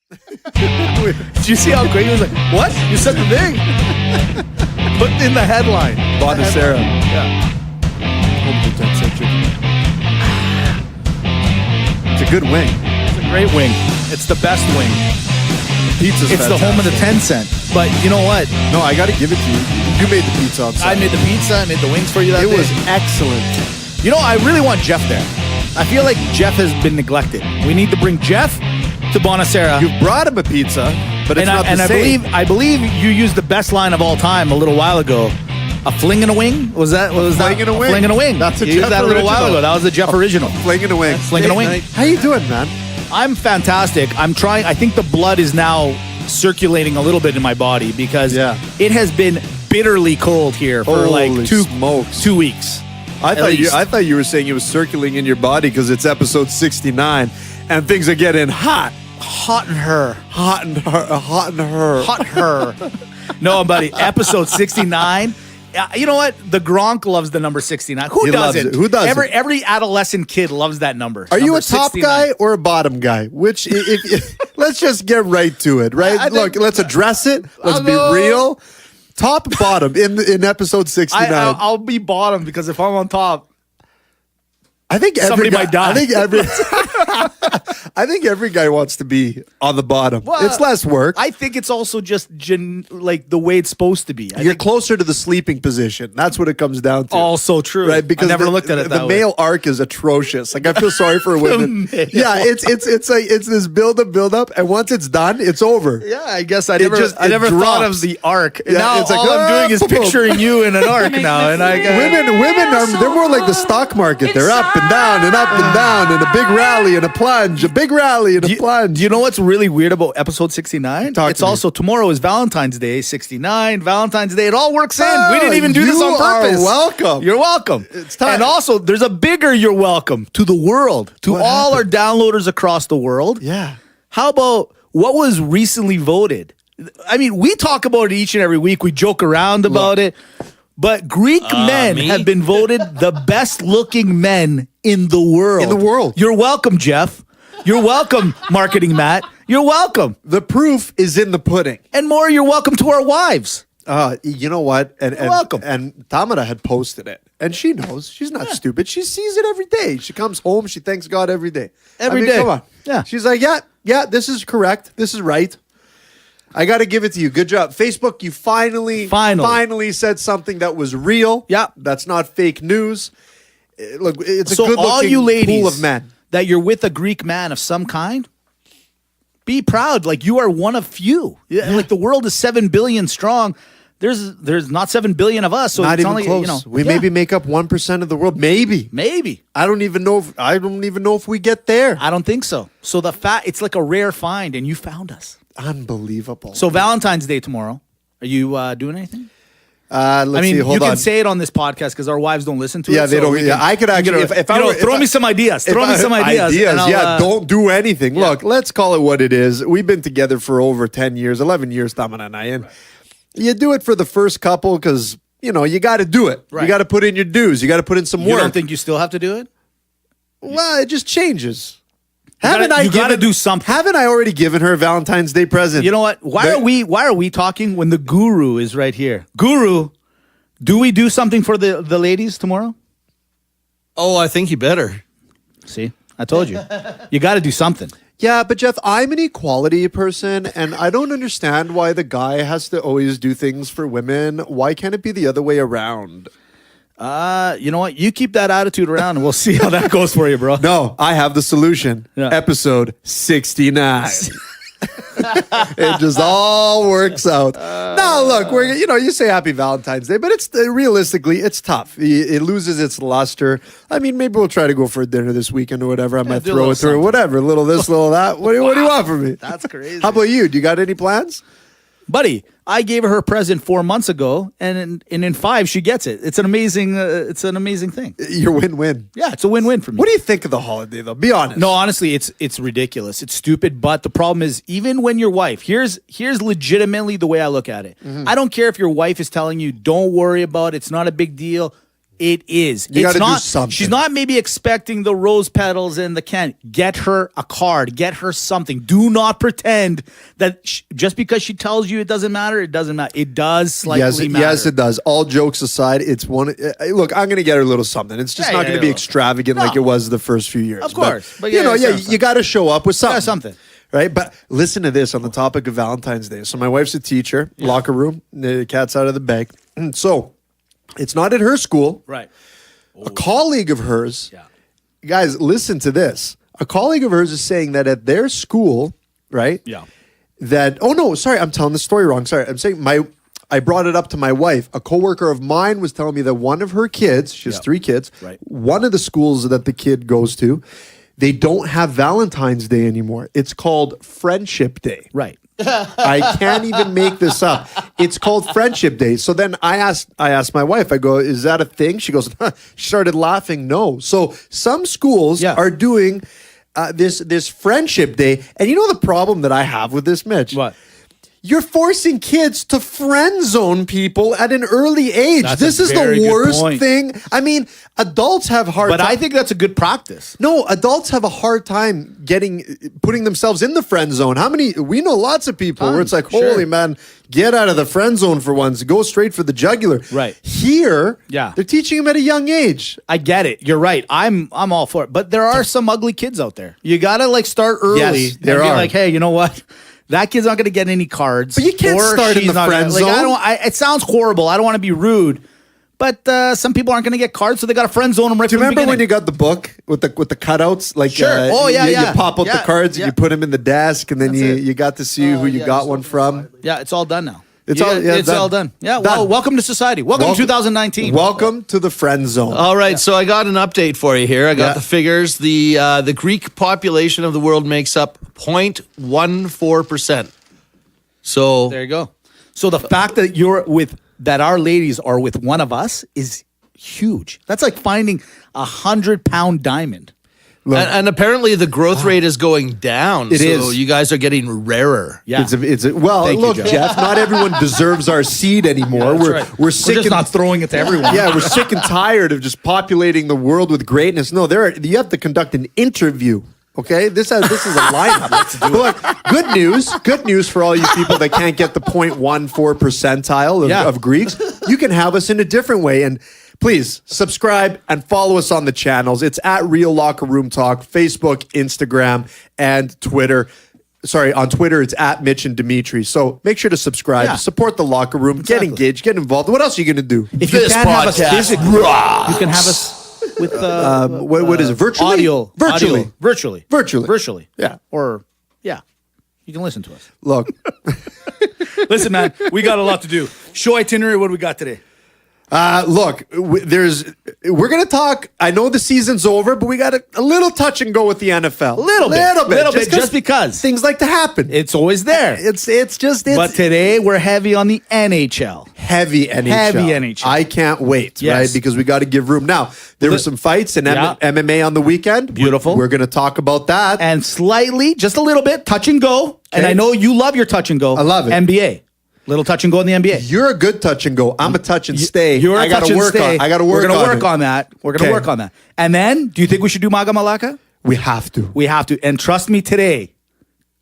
Did you see how great he was? Like, what? You said the thing. Put in the headline. Bonacera. Yeah. It's a good wing. It's a great wing. It's the best wing. Pizza's It's the home of the 10 cent. But you know what? No, I got to give it to you. You made the pizza on Sunday. I made the pizza. I made the wings for you that day. It was excellent. You know, I really want Jeff there. I feel like Jeff has been neglected. We need to bring Jeff to Bonacera. You brought him a pizza, but it's not the same. I believe you used the best line of all time a little while ago. A fling and a wing? Was that? Fling and a wing. Fling and a wing. That's a you Jeff used that a little while original. ago. That was a Jeff original. Fling and a wing. Fling and a wing. How you doing, man? I'm fantastic. I'm trying. I think the blood is now circulating a little bit in my body because it has been bitterly cold here for Holy like 2 weeks. I thought you were saying it was circulating in your body because it's episode 69 and things are getting hot. Hot in her. Hot in her. Hot in her. Hot her. No, buddy. Episode 69. You know what? The Gronk loves the number 69. Who doesn't? Who doesn't? Every adolescent kid loves that number. Are you Number a top 69. guy or a bottom guy? Which, let's just get right to it, right? Look, let's address it. Let's be real. Top, bottom in episode 69. I'll be bottom because if I'm on top, I think somebody might die. I think every guy wants to be on the bottom. Well, it's less work. I think it's also just like the way it's supposed to be. You're closer to the sleeping position. That's what it comes down to. Also true, right? Because I never looked at it that the way. male arc is atrocious. Like I feel sorry for women. Yeah, it's like it's this build up, and once it's done, it's over. Yeah, I guess I never thought of the arc. Yeah, now it's like, all I'm doing is picturing you in an arc now, and women are they're more like the stock market. They're up and down and up and down, and a big rally and a plunge, a big rally and a plunge. Do you know what's really weird about episode 69? It's also tomorrow is Valentine's Day, 69, Valentine's Day. It all works in. We didn't even do this on purpose. You're welcome. You're welcome. It's time. And also, there's a bigger you're welcome to the world, to all our downloaders across the world. Yeah. How about what was recently voted? I mean, we talk about it each and every week. We joke around about it. But Greek men have been voted the best looking men in the world. In the world. You're welcome, Jeff. You're welcome, marketing Matt. You're welcome. The proof is in the pudding. And more, you're welcome to our wives. You know what? And welcome. And Tamara had posted it. And she knows. She's not stupid. She sees it every day. She comes home. She thanks God every day. Every day. Come on. Yeah. She's like, yeah, this is correct. This is right. I got to give it to you. Good job. Facebook, you finally said something that was real. Yeah. That's not fake news. Look, it's a So good-looking all you ladies pool of men. that you're with a Greek man of some kind, be proud. Like you are one of few. Yeah. Like the world is 7 billion strong. There's not 7 billion of us. So Not it's even only, close. We maybe make up 1% of the world. Maybe. I don't even know if we get there. I don't think so. So it's like a rare find, and you found us. Unbelievable. So Valentine's Day tomorrow. Are you doing anything? Let's see. You Hold can on. say it on this podcast because our wives don't listen to it. Yeah, they so don't. I could actually. If I were, throw me some ideas. Throw me some ideas. Don't do anything. Yeah. Look, let's call it what it is. We've been together for over 10 years, 11 years, Tamara and I. And you do it for the first couple because, you got to do it. Right. You got to put in your dues. You got to put in some work. You don't think you still have to do it? Well, it just changes. You got to do something. Haven't I already given her a Valentine's Day present? You know what? Why are we talking when the guru is right here? Guru, do we do something for the ladies tomorrow? Oh, I think you better. See, I told you. You got to do something. Yeah, but Jeff, I'm an equality person, and I don't understand why the guy has to always do things for women. Why can't it be the other way around? You know what? You keep that attitude around, and we'll see how that goes for you, bro. No, I have the solution. Yeah. Episode 69. It just all works out. Now, look, you say Happy Valentine's Day, but it's realistically, it's tough. It loses its luster. I mean, maybe we'll try to go for a dinner this weekend or whatever. I might throw it through, whatever. A little this, little that. What do you want from me? That's crazy. How about you? Do you got any plans? Buddy, I gave her a present 4 months ago, and in 5 she gets it. It's an amazing thing. You're win-win. Yeah, it's a win-win for me. What do you think of the holiday, though? Be honest. No, honestly, it's ridiculous. It's stupid. But the problem is, even when your wife, here's legitimately the way I look at it. Mm-hmm. I don't care if your wife is telling you, "Don't worry about it. It's not a big deal." It is. You gotta It's do not, something. She's not maybe expecting the rose petals and the can. Get her a card. Get her something. Do not pretend that just because she tells you it doesn't matter, it doesn't matter. It does slightly matter. Yes, it does. All jokes aside, it's one. Look, I'm going to get her a little something. It's just not going to be extravagant like it was the first few years. Of course. But you got to show up with something. Yeah, something. Right? But listen to this on the topic of Valentine's Day. So my wife's a teacher, locker room, the cat's out of the bag. So it's not at her school. Right. A colleague of hers, Yeah. guys, listen to this. A colleague of hers is saying that at their school, right? Yeah. That, oh no, sorry, I'm telling the story wrong. Sorry, I'm saying I brought it up to my wife. A coworker of mine was telling me that one of her kids, she has 3 kids, Right. one of the schools that the kid goes to, they don't have Valentine's Day anymore. It's called Friendship Day. Right. I can't even make this up. It's called Friendship Day. So then I asked my wife, I go, is that a thing? She goes, she started laughing. No. So some schools are doing this Friendship Day. And you know the problem that I have with this, Mitch? What? You're forcing kids to friend zone people at an early age. This is the worst thing. I mean, adults have hard But I think that's a good practice. No, adults have a hard time putting themselves in the friend zone. We know lots of people where it's like, holy man, get out of the friend zone for once. Go straight for the jugular. Right. Here, they're teaching them at a young age. I get it. You're right. I'm all for it. But there are some ugly kids out there. You gotta start early. Yes, there and be are. like, hey, you know what? That kid's not going to get any cards. But you can't start in the friend zone. It sounds horrible. I don't want to be rude, but some people aren't going to get cards, so they got to friend zone them right Do you from the remember when beginning. you got the book with the cutouts? Like, Sure. You pop out the cards and you put them in the desk, and then you got to see who you got one from. Yeah, it's all done now. It's all done. Yeah. Well, welcome to society. Welcome to 2019. Welcome to the friend zone. All right, so I got an update for you here. I got the figures. The Greek population of the world makes up 0.14%. So There you go. So the fact that our ladies are with one of us is huge. That's like finding 100-pound diamond. and apparently the growth rate is going down. It so is. you guys are getting rarer. Yeah. Well, Thank you, look, Jeff. Jeff, not everyone deserves our seed anymore. We're sick just and not throwing it to everyone. we're sick and tired of just populating the world with greatness. No, you have to conduct an interview. Okay, this is a lineup. Look, good news for all you people that can't get the 0.14 percentile of Greeks. You can have us in a different way, and please subscribe and follow us on the channels. It's at Real Locker Room Talk, Facebook, Instagram, and Twitter. Sorry, on Twitter, it's at Mitch and Dimitri. So make sure to subscribe, support the locker room, get engaged, get involved. What else are you going to do? If you can't have us physically, you can have us with what is it? Virtually? Audio. Virtually. Audio. Virtually. Virtually. Yeah. Or, you can listen to us. Look. Listen, man, we got a lot to do. Show itinerary, what do we got today? Look, we're going to talk. I know the season's over, but we got a little touch and go with the NFL. Little bit, just because. Things like to happen. It's always there. But today, we're heavy on the NHL. Heavy NHL. I can't wait, right? Because we got to give room. Now, there were some fights and MMA on the weekend. Beautiful. We're going to talk about that. And slightly, just a little bit, touch and go. And I know you love your touch and go. I love it. NBA. Little touch and go in the NBA. You're a good touch and go. I'm a touch and stay. You're a touch and stay. I got to work on it. We're going to work on that. We're going to work on that. And then, do you think we should do Maga Malaka? We have to. We have to. And trust me, today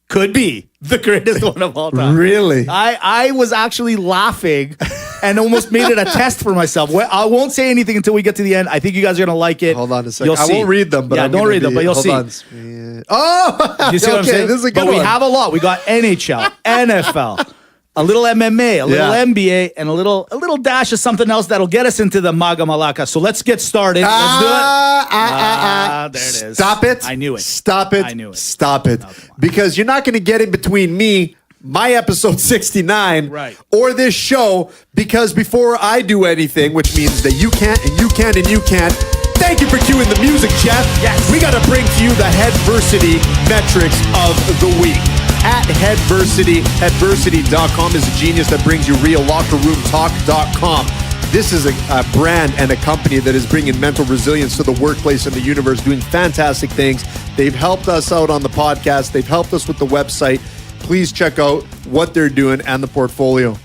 could be the greatest one of all time. Really? I was actually laughing and almost made it a test for myself. Well, I won't say anything until we get to the end. I think you guys are going to like it. Hold on a second. You'll see. I won't read them, but don't read them, but you'll see. Oh, you see what I'm saying? This is a good but one. We have a lot. We got NHL, NFL, a little MMA, a little NBA, and a little dash of something else that'll get us into the Maga Malaka. So let's get started. Let's do it. There it is. Stop it. I knew it. Stop it. I knew it. Stop it. Because you're not going to get in between me, my episode 69, or this show, because before I do anything, which means that you can't and you can't and you can't, thank you for cueing the music, Jeff. Yes. We got to bring to you the Headversity metrics of the week. At Headversity, Headversity.com is a genius that brings you reallockerroomtalk.com. This is a brand and a company that is bringing mental resilience to the workplace and the universe, doing fantastic things. They've helped us out on the podcast. They've helped us with the website. Please check out what they're doing and the portfolio.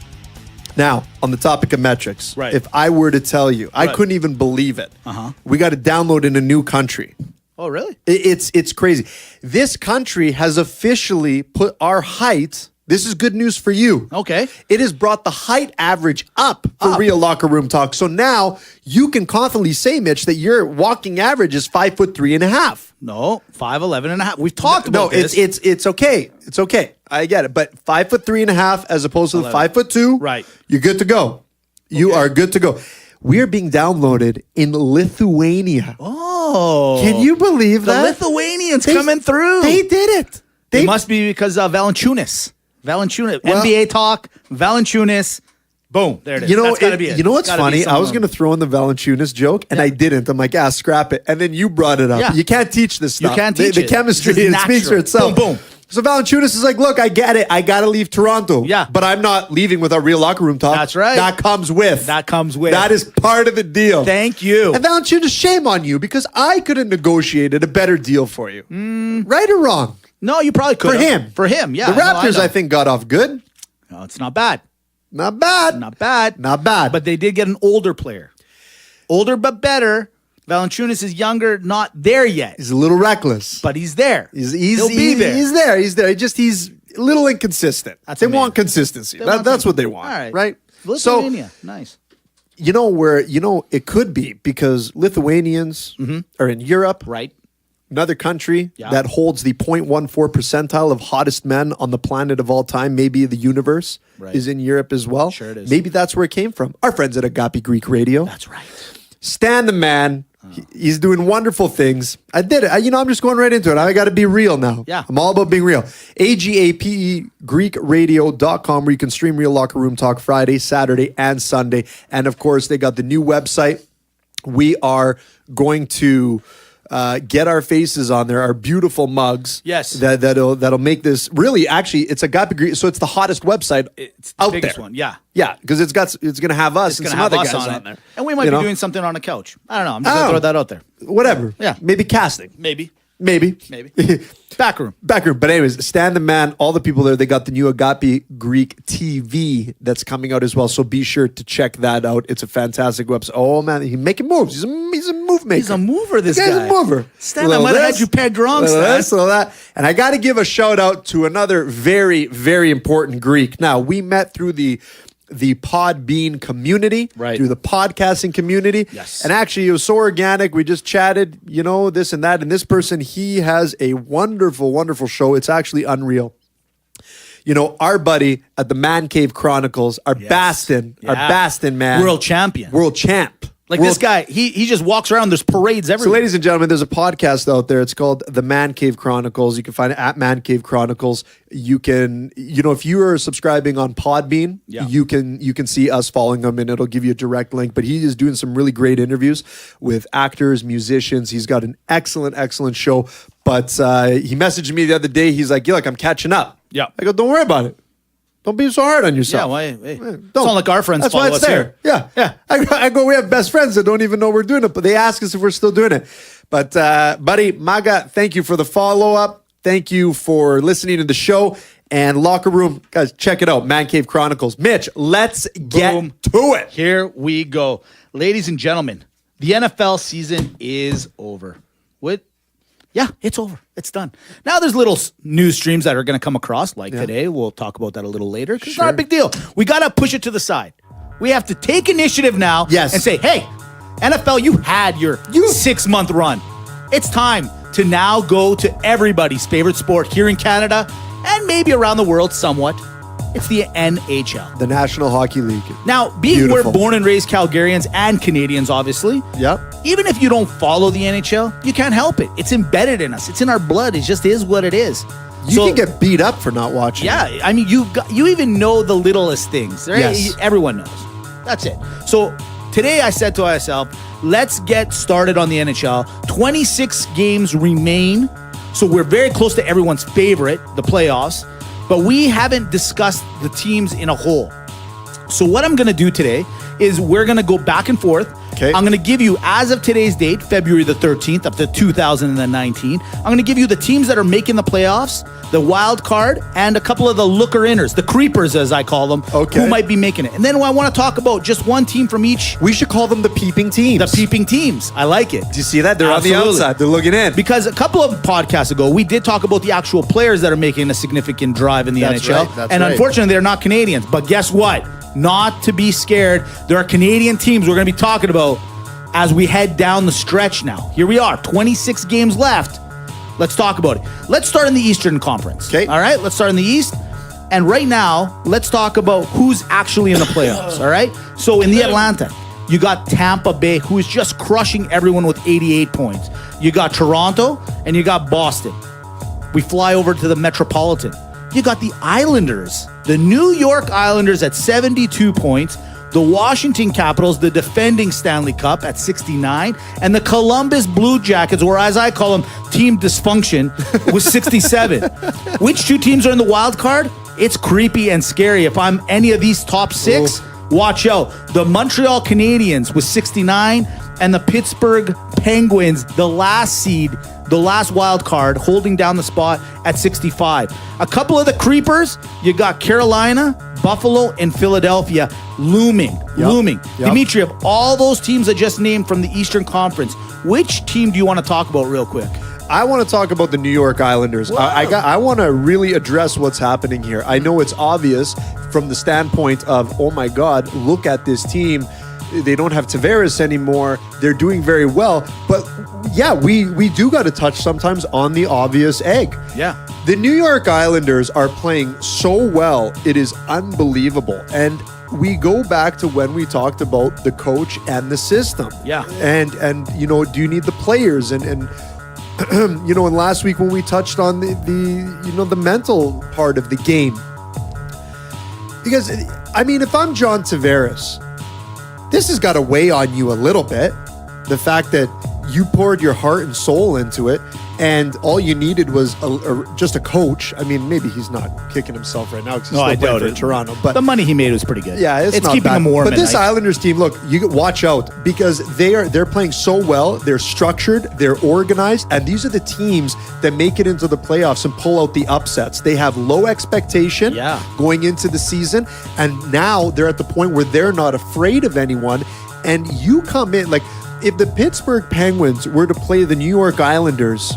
Now, on the topic of metrics, Right. if I were to tell you, I Right. couldn't even believe it. Uh-huh. We got to download in a new country. Oh, really? It's crazy. This country has officially put our height. This is good news for you. Okay. It has brought the height average up for Real Locker Room Talk. So now you can confidently say, Mitch, that your walking average is 5'3.5". No, 5'11 and a half. We've talked about this. It's okay. It's okay. I get it. But 5'3.5" as opposed to the 5'2". Right. You're good to go. You are good to go. We are being downloaded in Lithuania. Oh. Can you believe The that? Lithuanians coming through. They did it. It must be because Valanciunas. Valanciunas. Well- NBA talk. Valanciunas. Boom. There it is. That's gotta be it. You know what's Gotta be funny? some I was of going them. to throw in the Valanciunas joke, and Yeah. I didn't. I'm like, scrap it. And then you brought it up. Yeah. You can't teach this You stuff. can't teach the it. chemistry, It's it just speaks for natural. itself. Boom, boom. So Valanciunas is like, look, I get it. I got to leave Toronto. Yeah. But I'm not leaving without Real Locker Room Talk. That's right. That comes with. That comes with. That is part of the deal. Thank you. And Valanciunas, shame on you because I could have negotiated a better deal for you. Right or wrong? No, you probably could. For him. For him, yeah. The Raptors, I think, got off good. No, it's not bad. Not bad. Not bad. Not bad. But they did get an older player. Older but better. Valanciunas is younger, not there yet. He's a little reckless. But he's there. He'll be there. He's there. He's there. He's a little inconsistent. That's they amazing. want consistency. want That's what they want. All Right. Lithuania. Nice. You know where it could be because Lithuanians are in Europe, Right. another country Yeah. that holds the 0.14 percentile of hottest men on the planet of all time, maybe the universe, Right. is in Europe as well. Sure it is. Maybe that's where it came from. Our friends at Agape Greek Radio. That's right. Stan the man. He's doing wonderful things. I did it. I'm just going right into it. I got to be real now. Yeah. I'm all about being real. AGAPE GreekRadio.com where you can stream Real Locker Room Talk Friday, Saturday, and Sunday. And of course, they got the new website. We are going to get our faces on there, our beautiful mugs. Yes. That'll make this really, actually, it's Agape Greek. So it's the hottest website It's the out biggest there. one. Yeah. Yeah, because it's going to have us and Gonna some have other us guys on on it. there. And we might You be know? doing something on a couch. I don't know. I'm just going to throw that out there. Whatever. Yeah. Maybe casting. Maybe. Maybe. Back room. Back room. But anyways, Stan the man, all the people there, they got the new Agape Greek TV that's coming out as well. So be sure to check that out. It's a fantastic website. Oh man, he's making moves. He's a move maker. He's a mover, this The guy's guy. a mover. Stan, I Little might have had this, you pegged wrong, little Stan. this, little that. And I got to give a shout out to another very, very important Greek. Now, we met through the Podbean community, Right. through the podcasting community. Yes. And actually, it was so organic. We just chatted, this and that. And this person, he has a wonderful, wonderful show. It's actually unreal. Our buddy at the Man Cave Chronicles, our Baston man. World champion. World champ. Like World this guy, he just walks around. There's parades So, everywhere. ladies and gentlemen, there's a podcast out there. It's called The Man Cave Chronicles. You can find it at Man Cave Chronicles. You can, if you are subscribing on Podbean, Yeah. you can see us following him, and it'll give you a direct link. But he is doing some really great interviews with actors, musicians. He's got an excellent, excellent show. But he messaged me the other day. He's like, I'm catching up. Yeah. I go, don't worry about it. Don't be so hard on yourself. Yeah, why? Hey, Don't. it's not like our friends That's follow why it's us there. here. Yeah. I go, we have best friends that don't even know we're doing it, but they ask us if we're still doing it. But, buddy, Maga, thank you for the follow-up. Thank you for listening to the show. And Locker Room, guys, check it out. Man Cave Chronicles. Mitch, let's get Boom. to it. Here we go. Ladies and gentlemen, the NFL season is over. What? Yeah, it's over. It's done. Now there's little news streams that are going to come across, like today. We'll talk about that a little later because it's not a big deal. We got to push it to the side. We have to take initiative now Yes. and say, hey, NFL, you had your 6-month run. It's time to now go to everybody's favorite sport here in Canada and maybe around the world somewhat. It's the NHL. The National Hockey League. Now, being Beautiful. we're born and raised Calgarians and Canadians, obviously. Yep. Even if you don't follow the NHL, you can't help it. It's embedded in us. It's in our blood. It just is what it is. You can get beat up for not watching. Yeah, I mean, you even know the littlest things. Right? Yes. Everyone knows. That's it. So today I said to myself, let's get started on the NHL. 26 games remain. So we're very close to everyone's favorite, the playoffs. But we haven't discussed the teams in a whole. So what I'm going to do today is we're going to go back and forth. Okay. I'm going to give you, as of today's date, February the 13th of the 2019, I'm going to give you the teams that are making the playoffs, the wild card, and a couple of the looker-inners, the creepers, as I call them, Okay. who might be making it. And then I want to talk about just one team from each. We should call them the peeping teams. The peeping teams. I like it. Do you see that? They're Absolutely. on the outside. They're looking in. Because a couple of podcasts ago, we did talk about the actual players that are making a significant drive in the That's NHL. right, that's and right. unfortunately, they're not Canadians. But guess what? Not to be scared. There are Canadian teams we're going to be talking about as we head down the stretch now. Here we are, 26 games left. Let's talk about it. Let's start in the Eastern Conference. Okay. All right, let's start in the East. And right now, let's talk about who's actually in the playoffs. All right. So in the Atlantic, you got Tampa Bay, who is just crushing everyone with 88 points. You got Toronto, and you got Boston. We fly over to the Metropolitan. You got the Islanders, the New York Islanders at 72 points, the Washington Capitals, the defending Stanley Cup at 69, and the Columbus Blue Jackets, or as I call them, Team Dysfunction, with 67. Which two teams are in the wild card? It's creepy and scary. If I'm any of these top six, watch out. The Montreal Canadiens with 69, and the Pittsburgh Penguins, the last seed, the last wild card, holding down the spot at 65. A couple of the creepers, you got Carolina, Buffalo, and Philadelphia looming. Yep. Dimitri, of all those teams I just named from the Eastern Conference, which team do you want to talk about real quick? I want to talk about the New York Islanders. I want to really address what's happening here. I know it's obvious from the standpoint of, oh my God, look at this team. They don't have Tavares anymore. They're doing very well. But yeah, we do got to touch sometimes on the obvious egg. Yeah. The New York Islanders are playing so well. It is unbelievable. And we go back to when we talked about the coach and the system. Yeah. And you know, do you need the players? And you know, and last week when we touched on the mental part of the game. Because, I mean, if I'm John Tavares, this has got to weigh on you a little bit. The fact that you poured your heart and soul into it, and all you needed was just a coach. I mean, maybe he's not kicking himself right now because he's No, I still playing doubt for it. Toronto. But The money he made was pretty good. yeah, it's not keeping bad. him warm. But at this night. Islanders team, look, you watch out because they're playing so well. They're structured, they're organized, and these are the teams that make it into the playoffs and pull out the upsets. They have low expectation going into the season, and now they're at the point where they're not afraid of anyone. And you come in, like, if the Pittsburgh Penguins were to play the New York Islanders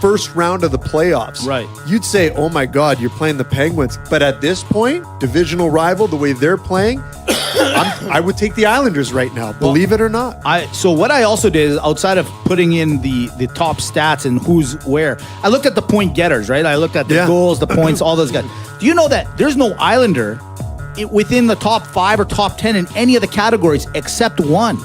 first round of the playoffs, right, you'd say, oh my God, you're playing the Penguins. But at this point, divisional rival, the way they're playing, I would take the Islanders right now, believe it or not. So what I also did is, outside of putting in the top stats and who's where, I looked at the point getters, right? I looked at the goals, the points, all those guys. Do you know that there's no Islander within the top 5 or top 10 in any of the categories except one?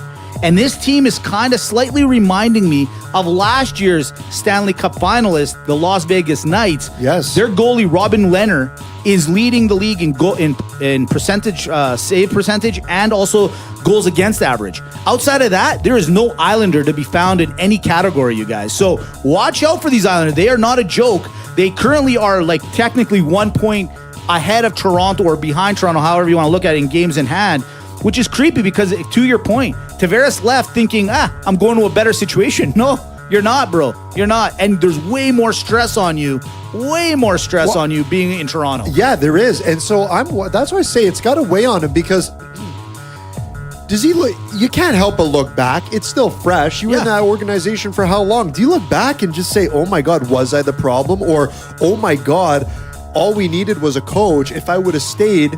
And this team is kind of slightly reminding me of last year's Stanley Cup finalist, the Las Vegas Knights. Yes. Their goalie, Robin Lehner, is leading the league in percentage, save percentage, and also goals against average. Outside of that, there is no Islander to be found in any category, you guys. So watch out for these Islanders. They are not a joke. They currently are like technically 1 point ahead of Toronto or behind Toronto, however you want to look at it, in games in hand, which is creepy because, to your point, Tavares left thinking, I'm going to a better situation. No, you're not, bro. You're not. And there's way more stress on you, on you being in Toronto. Yeah, there is. And so that's why I say it's got to weigh on him, because you can't help but look back. It's still fresh. You were in that organization for how long? Do you look back and just say, oh my God, was I the problem? Or, oh my God, all we needed was a coach. If I would have stayed,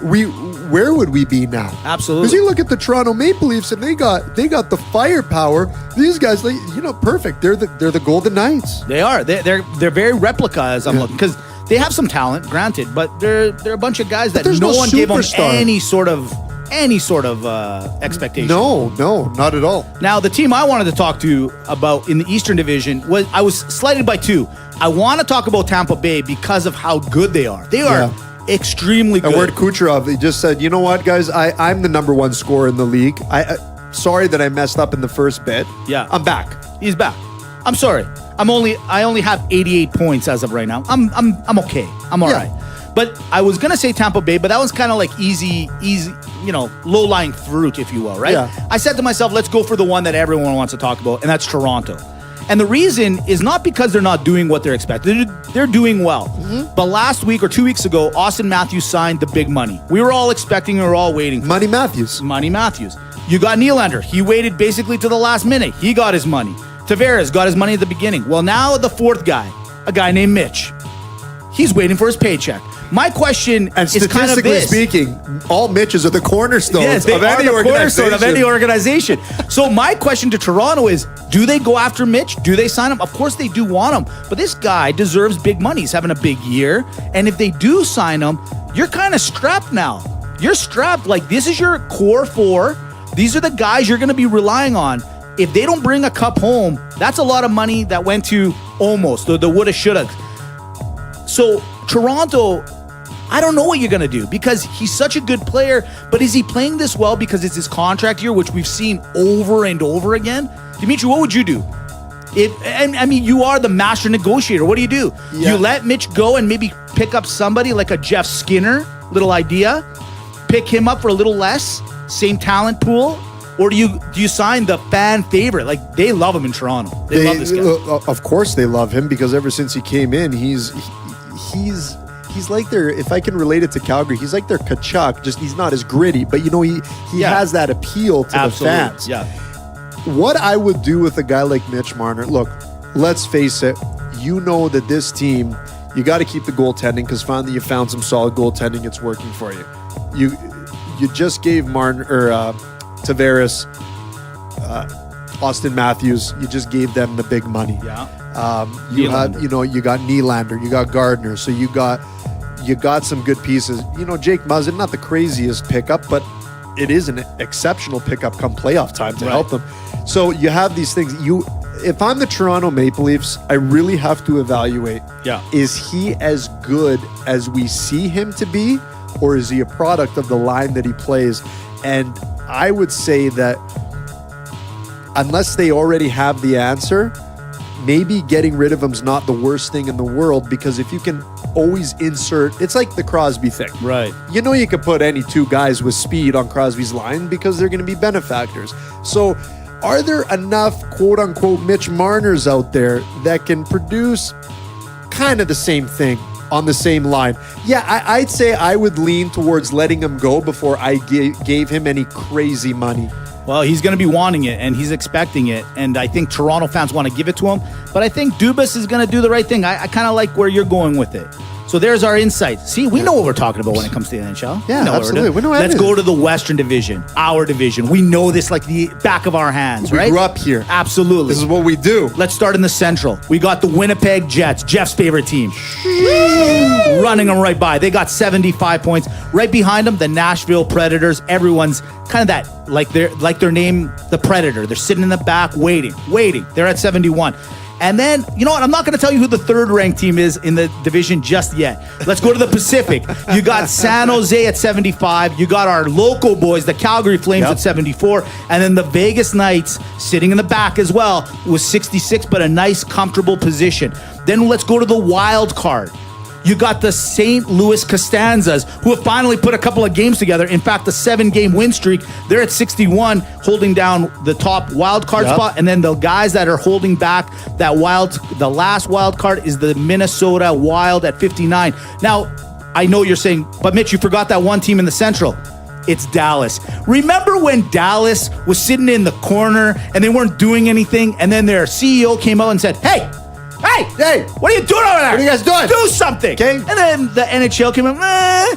where would we be now? Absolutely. Because you look at the Toronto Maple Leafs and they got the firepower. These guys, perfect. They're the Golden Knights. They are. They're very replica as I'm looking, because they have some talent, granted, but they're a bunch of guys that no one gave them any sort of expectation. No, not at all. Now, the team I wanted to talk to you about in the Eastern Division I was slighted by two. I want to talk about Tampa Bay because of how good they are. They are extremely good. And word Kucherov, he just said, you know what, guys, I'm the number one scorer in the league. Sorry that I messed up in the first bit. Yeah, I'm back. He's back. I'm sorry. I only have 88 points as of right now. I'm okay. I'm all right. But I was gonna say Tampa Bay, but that was kind of like easy. low-lying fruit, if you will, right? Yeah. I said to myself, let's go for the one that everyone wants to talk about, and that's Toronto. And the reason is not because they're not doing what they're expected. They're doing well. Mm-hmm. But last week or 2 weeks ago, Austin Matthews signed the big money. We were all expecting, we were all waiting for Money Matthews. Money Matthews. You got Nylander. He waited basically to the last minute. He got his money. Tavares got his money at the beginning. Well, now the fourth guy, a guy named Mitch. He's waiting for his paycheck. My question and is kind of statistically this. speaking, all Mitches are the cornerstones They of are any the organization. cornerstone of any organization. So my question to Toronto is, do they go after Mitch? Do they sign him? Of course they do want him. But this guy deserves big money. He's having a big year. And if they do sign him, you're kind of strapped now. You're strapped. Like, this is your core four. These are the guys you're going to be relying on. If they don't bring a cup home, that's a lot of money that went to almost, the woulda, shoulda. So Toronto, I don't know what you're going to do because he's such a good player, but is he playing this well because it's his contract year, which we've seen over and over again? Dimitri, what would you do? You are the master negotiator. What do you do? Yeah. You let Mitch go and maybe pick up somebody like a Jeff Skinner, little idea, pick him up for a little less, same talent pool, or do you sign the fan favorite? Like, they love him in Toronto. They love this guy. Of course they love him because ever since he came in, he's like their, if I can relate it to Calgary, he's like their Kachuk, just he's not as gritty, but he has that appeal to the fans. Yeah. What I would do with a guy like Mitch Marner, look, let's face it, you know that this team, you got to keep the goaltending because finally you found some solid goaltending. It's working for you. You just gave Marner or Tavares, Austin Matthews. You just gave them the big money. Yeah. You got Nylander, you got Gardner, so you got some good pieces. Jake Muzzin, not the craziest pickup, but it is an exceptional pickup come playoff time to help them. So you have these things. If I'm the Toronto Maple Leafs, I really have to evaluate. Yeah. Is he as good as we see him to be, or is he a product of the line that he plays? And I would say that unless they already have the answer, maybe getting rid of him's not the worst thing in the world, because if you can always insert, it's like the Crosby thing. Right. You could put any two guys with speed on Crosby's line because they're going to be benefactors. So are there enough quote unquote Mitch Marners out there that can produce kind of the same thing on the same line? Yeah, I'd say I would lean towards letting him go before I gave him any crazy money. Well, he's going to be wanting it, and he's expecting it, and I think Toronto fans want to give it to him, but I think Dubas is going to do the right thing. I kind of like where you're going with it. So there's our insight. See, we know what we're talking about when it comes to the NHL. Yeah, absolutely. We know Let's everything. go to the Western Division, our division. We know this like the back of our hands, right? We grew up here. Absolutely. This is what we do. Let's start in the Central. We got the Winnipeg Jets, Jeff's favorite team. Running them right by. They got 75 points. Right behind them, the Nashville Predators. Everyone's kind of that, like their name, the Predator. They're sitting in the back waiting. They're at 71. And then, you know what? I'm not going to tell you who the third-ranked team is in the division just yet. Let's go to the Pacific. You got San Jose at 75. You got our local boys, the Calgary Flames at 74. And then the Vegas Knights sitting in the back as well with 66, but a nice, comfortable position. Then let's go to the wild card. You got the St. Louis Costanzas, who have finally put a couple of games together. In fact, the 7-game win streak, they're at 61, holding down the top wild card spot. And then the guys that are holding back the last wild card is the Minnesota Wild at 59. Now, I know you're saying, but Mitch, you forgot that one team in the Central. It's Dallas. Remember when Dallas was sitting in the corner and they weren't doing anything, and then their CEO came out and said, Hey, what are you doing over there? What are you guys doing? Do something. Okay. And then the NHL came out. I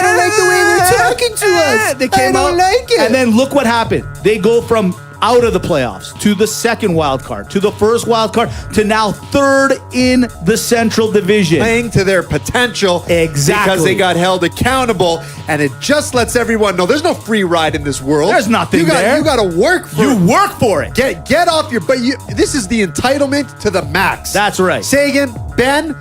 don't like the way they're talking to us. They came I don't out, like it. and then look what happened. They go from out of the playoffs to the second wild card, to the first wild card, to now third in the Central Division. Playing to their potential. Exactly. Because they got held accountable, and it just lets everyone know there's no free ride in this world. There's nothing there. You got to work for it. You work for it. Get off your... But this is the entitlement to the max. That's right. Sagan, Ben,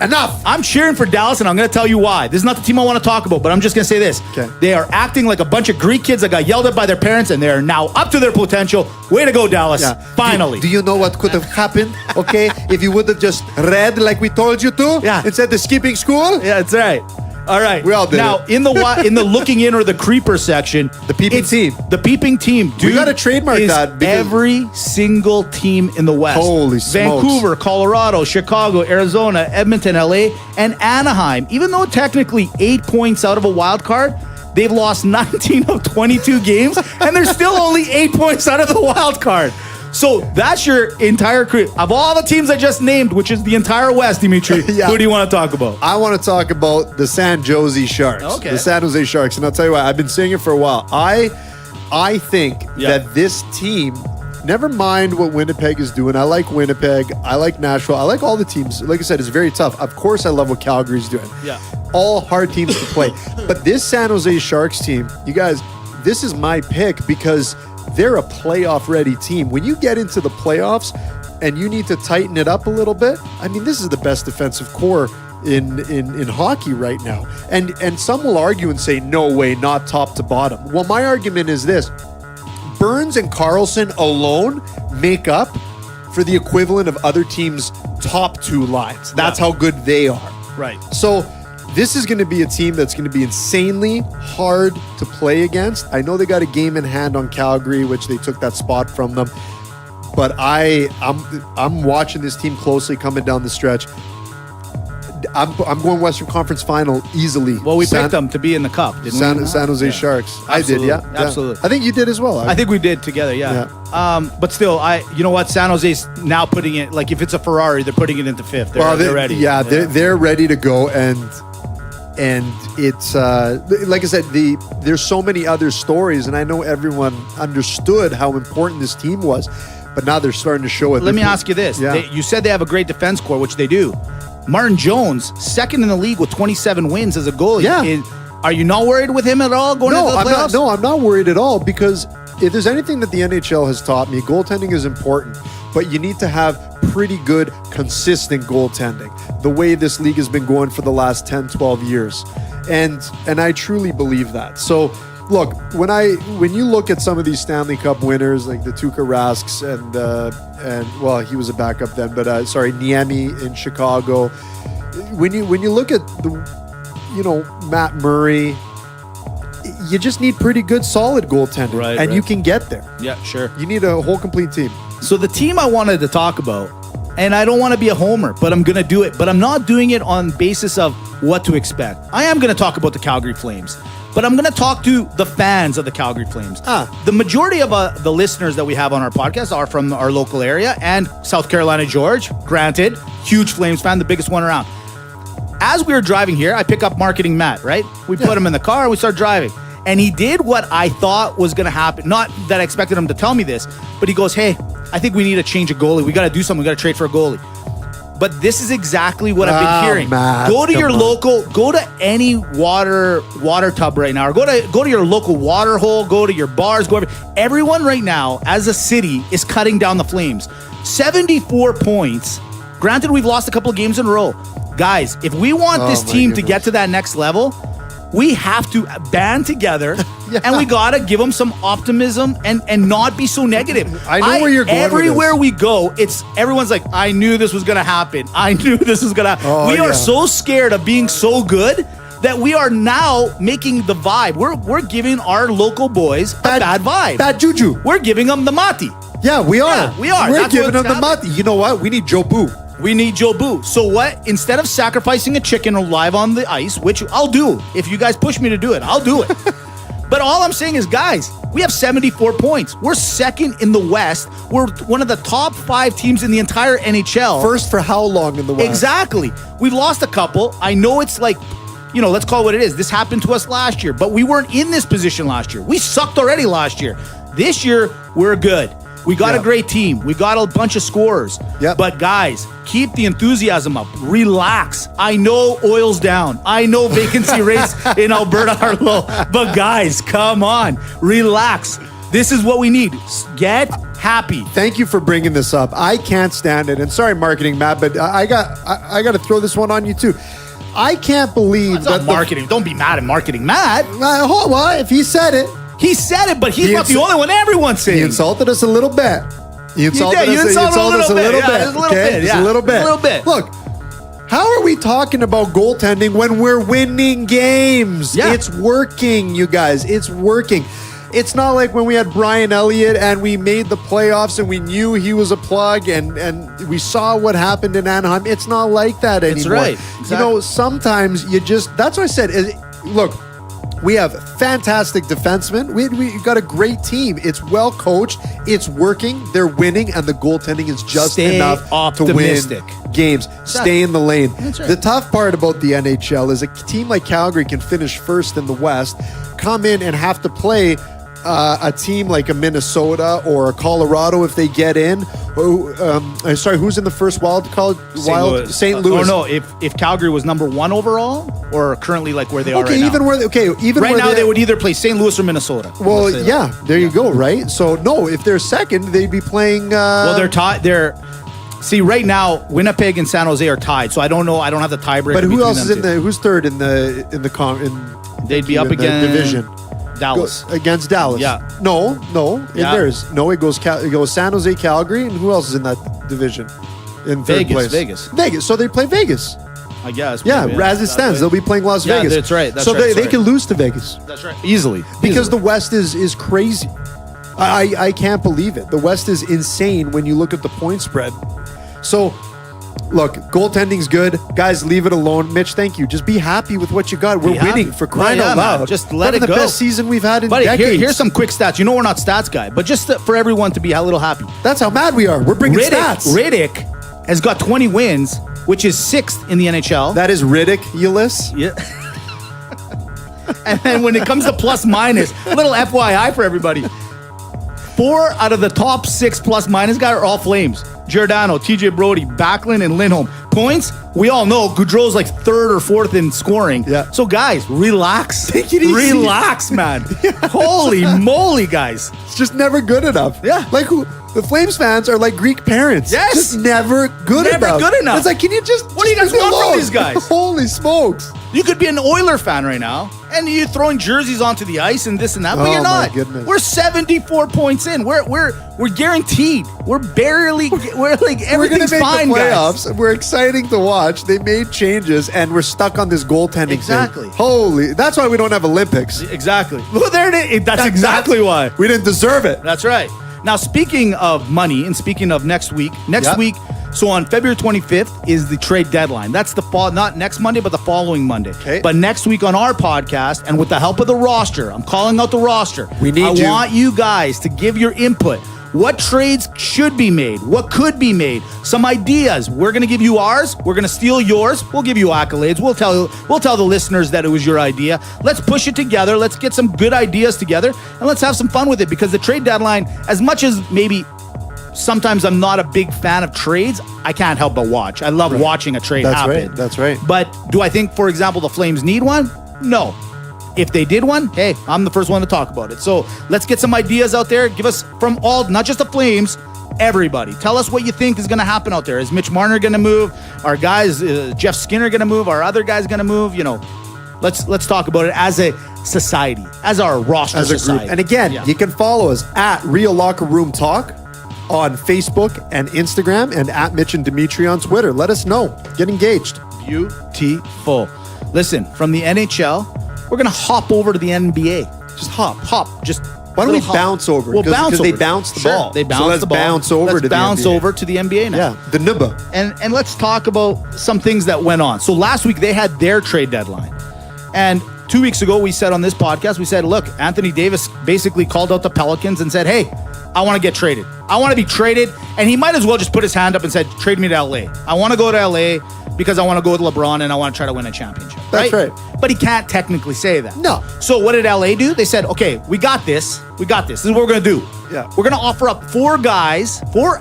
enough. I'm cheering for Dallas, and I'm going to tell you why. This is not the team I want to talk about, but I'm just going to say this. Okay. They are acting like a bunch of Greek kids that got yelled at by their parents, and they are now up to their potential. Way to go, Dallas. Yeah. Finally. Do you know what could have happened, okay, if you would have just read like we told you to Yeah. instead of skipping school? Yeah, that's right. All right. We all did now, it. in the looking in or the creeper section, The peeping team. The peeping team, dude. We gotta trademark is that because- every single team in the West. Holy smokes. Vancouver, Colorado, Chicago, Arizona, Edmonton, LA, and Anaheim. Even though technically 8 points out of a wild card, they've lost 19 of 22 games, and they're still only 8 points out of the wild card. So that's your entire career. Of all the teams I just named, which is the entire West, Dimitri, Yeah. who do you want to talk about? I want to talk about the San Jose Sharks. Okay. The San Jose Sharks. And I'll tell you what, I've been saying it for a while. I think that this team, never mind what Winnipeg is doing. I like Winnipeg. I like Nashville. I like all the teams. Like I said, it's very tough. Of course, I love what Calgary's doing. Yeah. All hard teams to play. But this San Jose Sharks team, you guys, this is my pick because they're a playoff-ready team. When you get into the playoffs and you need to tighten it up a little bit, I mean, this is the best defensive core in hockey right now. And some will argue and say, no way, not top to bottom. Well, my argument is this. Burns and Carlson alone make up for the equivalent of other teams' top two lines. That's how good they are. Right. So this is going to be a team that's going to be insanely hard to play against. I know they got a game in hand on Calgary, which they took that spot from them. But I'm watching this team closely coming down the stretch. I'm going Western Conference Final easily. Well, we picked them to be in the cup, didn't we? San Jose Sharks. Absolutely. I did, yeah. Absolutely. I think you did as well. I think we did together, yeah. But still, you know what? San Jose's now putting it, like if it's a Ferrari, they're putting it into fifth. They're ready. Yeah, they're ready to go. And it's, like I said, there's so many other stories, and I know everyone understood how important this team was, but now they're starting to show it. Let me ask you this. Yeah. You said they have a great defense core, which they do. Martin Jones, second in the league with 27 wins as a goalie. Yeah. Are you not worried with him at all going into the playoffs? I'm not worried at all because if there's anything that the NHL has taught me, goaltending is important, but you need to have pretty good, consistent goaltending, the way this league has been going for the last 10, 12 years. And I truly believe that. So, look, when you look at some of these Stanley Cup winners, like the Tuukka Rasks and well, he was a backup then, but Niemi in Chicago. When you look at Matt Murray, you just need pretty good, solid goaltending, right. You can get there. Yeah, sure. You need a whole complete team. So the team I wanted to talk about, and I don't want to be a homer, but I'm going to do it. But I'm not doing it on basis of what to expect. I am going to talk about the Calgary Flames, but I'm going to talk to the fans of the Calgary Flames. The majority of the listeners that we have on our podcast are from our local area and South Carolina. George, granted, huge Flames fan, the biggest one around. As we were driving here, I pick up Marketing Matt, right? We put him in the car and we start driving. And he did what I thought was going to happen. Not that I expected him to tell me this, but he goes, hey, I think we need to change a goalie. We got to do something. We got to trade for a goalie. But this is exactly what I've been hearing. Matt, go to your local, go to any water tub right now, or go to your local water hole, go to your bars, go everyone right now as a city is cutting down the Flames. 74 points. Granted, we've lost a couple of games in a row. Guys, if we want this team to get to that next level, we have to band together and we got to give them some optimism and not be so negative. I know where you're going with everywhere this. we go, everyone's like, I knew this was going to happen. I knew this was going to happen. We are so scared of being so good that we are now making the vibe. We're giving our local boys a bad vibe. Bad juju. We're giving them the mati. Yeah, we are. Yeah, we are. We're That's giving what's them the mati. You know what? We need Joe Boo. We need Joe Boo. So what? Instead of sacrificing a chicken live on the ice, which I'll do. If you guys push me to do it, I'll do it. But all I'm saying is, guys, we have 74 points. We're second in the West. We're one of the top 5 teams in the entire NHL. First for how long in the West? Exactly. We've lost a couple. I know it's like, let's call it what it is. This happened to us last year, but we weren't in this position last year. We sucked already last year. This year, we're good. We got a great team. We got a bunch of scorers. Yep. But guys, keep the enthusiasm up. Relax. I know oil's down. I know vacancy rates in Alberta are low. But guys, come on. Relax. This is what we need. Get happy. Thank you for bringing this up. I can't stand it. And sorry, Marketing Matt, but I got to throw this one on you too. I can't believe that marketing. Don't be mad at Marketing Matt. Well, if he said it. He said it, but he's not the only one. Everyone's saying. He insulted us a little bit. He insulted us a little bit. Okay, just a little bit. A little bit. Look, How are we talking about goaltending when we're winning games? Yeah. It's working, you guys. It's working. It's not like when we had Brian Elliott and we made the playoffs and we knew he was a plug and we saw what happened in Anaheim. It's not like that anymore. That's right. Exactly. You know, sometimes you just, that's what I said. Look, we have fantastic defensemen. We got a great team. It's well coached. It's working. They're winning, and the goaltending is just Stay enough optimistic. to win games. Stay in the lane. That's right. The tough part about the NHL is a team like Calgary can finish first in the West, come in and have to play a team like a Minnesota or a Colorado if they get in. Who's in the first wild card? St. Louis. Oh no, if Calgary was number 1 overall or currently like where they are right even now. Right now they would either play St. Louis or Minnesota. Well, yeah, there you go, right? So no, if they're second, they'd be playing. Well, they're tied. See, right now Winnipeg and San Jose are tied. So I don't know. I don't have the tiebreaker. But who else is in Who's third in the They'd be up against division. Dallas. Against Dallas. Yeah. No. Yeah. It goes San Jose, Calgary, and who else is in that division? In third place. Vegas. So they play Vegas. I guess. Yeah, maybe, as it stands, they'll be playing Las Yeah, Vegas. that's right. So they can lose to Vegas. That's right. Easily. Because the West is crazy. I can't believe it. The West is insane when you look at the point spread. So, look, goaltending's good. Guys, leave it alone. Mitch, thank you. Just be happy with what you got. We're winning for crying out loud. Man. Just let it the go. best season we've had in decades. Here's some quick stats. You know we're not stats guy, but just for everyone to be a little happy. That's how mad we are. We're bringing stats. Riddick has got 20 wins, which is 6th in the NHL. That is ridiculous. Yeah. And then when it comes to plus minus, little FYI for everybody. 4 out of the top 6 plus minus guys are all Flames. Giordano, TJ Brody, Backlund, and Lindholm. Points, we all know Goudreau's like 3rd or 4th in scoring. Yeah. So guys, relax. Take it easy. Relax, man. Holy moly, guys. It's just never good enough. Yeah. Like the Flames fans are like Greek parents. Yes. Just never good enough. Never good enough. It's like, can you just... What do you guys leave me want from alone? these guys? Holy smokes. You could be an Oiler fan right now, and you're throwing jerseys onto the ice and this and that, but you're my not. goodness. We're 74 points in. We're guaranteed. We're barely. We're like everything's We're going to make fine, the playoffs. guys. We're exciting to watch. They made changes, and we're stuck on this goaltending Exactly. thing. Holy... That's why we don't have Olympics. Exactly. Well, there it is. That's exactly why. We didn't deserve it. That's right. Now, speaking of money and speaking of next week, so on February 25th is the trade deadline. That's not next Monday, but the following Monday. Okay. But next week on our podcast, and with the help of the roster, I'm calling out the roster. I want you guys to give your input. What trades should be made? What could be made? Some ideas. We're going to give you ours. We're going to steal yours. We'll give you accolades. We'll tell the listeners that it was your idea. Let's push it together. Let's get some good ideas together, and let's have some fun with it, because the trade deadline, as much as maybe sometimes I'm not a big fan of trades, I can't help but watch. I love watching a trade happen. That's right. But do I think, for example, the Flames need one? No. If they did one, hey, I'm the first one to talk about it. So let's get some ideas out there. Give us from all, not just the Flames, everybody. Tell us what you think is going to happen out there. Is Mitch Marner going to move? Our guys, Jeff Skinner going to move? Our other guys going to move? You know, let's talk about it as a society, as our roster as a society. group. And again, you can follow us at Real Locker Room Talk on Facebook and Instagram, and at Mitch and Dimitri on Twitter. Let us know. Get engaged. Beautiful. Listen, from the NHL, we're going to hop over to the NBA. Just hop. Just why don't we bounce over? We'll bounce over. Because they bounce the ball. They bounce so let's the ball. Bounce over let's to bounce the NBA. over to the NBA now. Yeah, the Nubba. And let's talk about some things that went on. So last week they had their trade deadline. And 2 weeks ago we said on this podcast, we said, look, Anthony Davis basically called out the Pelicans and said, hey, I want to get traded. I want to be traded. And he might as well just put his hand up and said, trade me to LA. I want to go to LA because I want to go with LeBron and I want to try to win a championship. That's right. But he can't technically say that. No. So what did LA do? They said, okay, we got this. This is what we're going to do. Yeah. We're going to offer up 4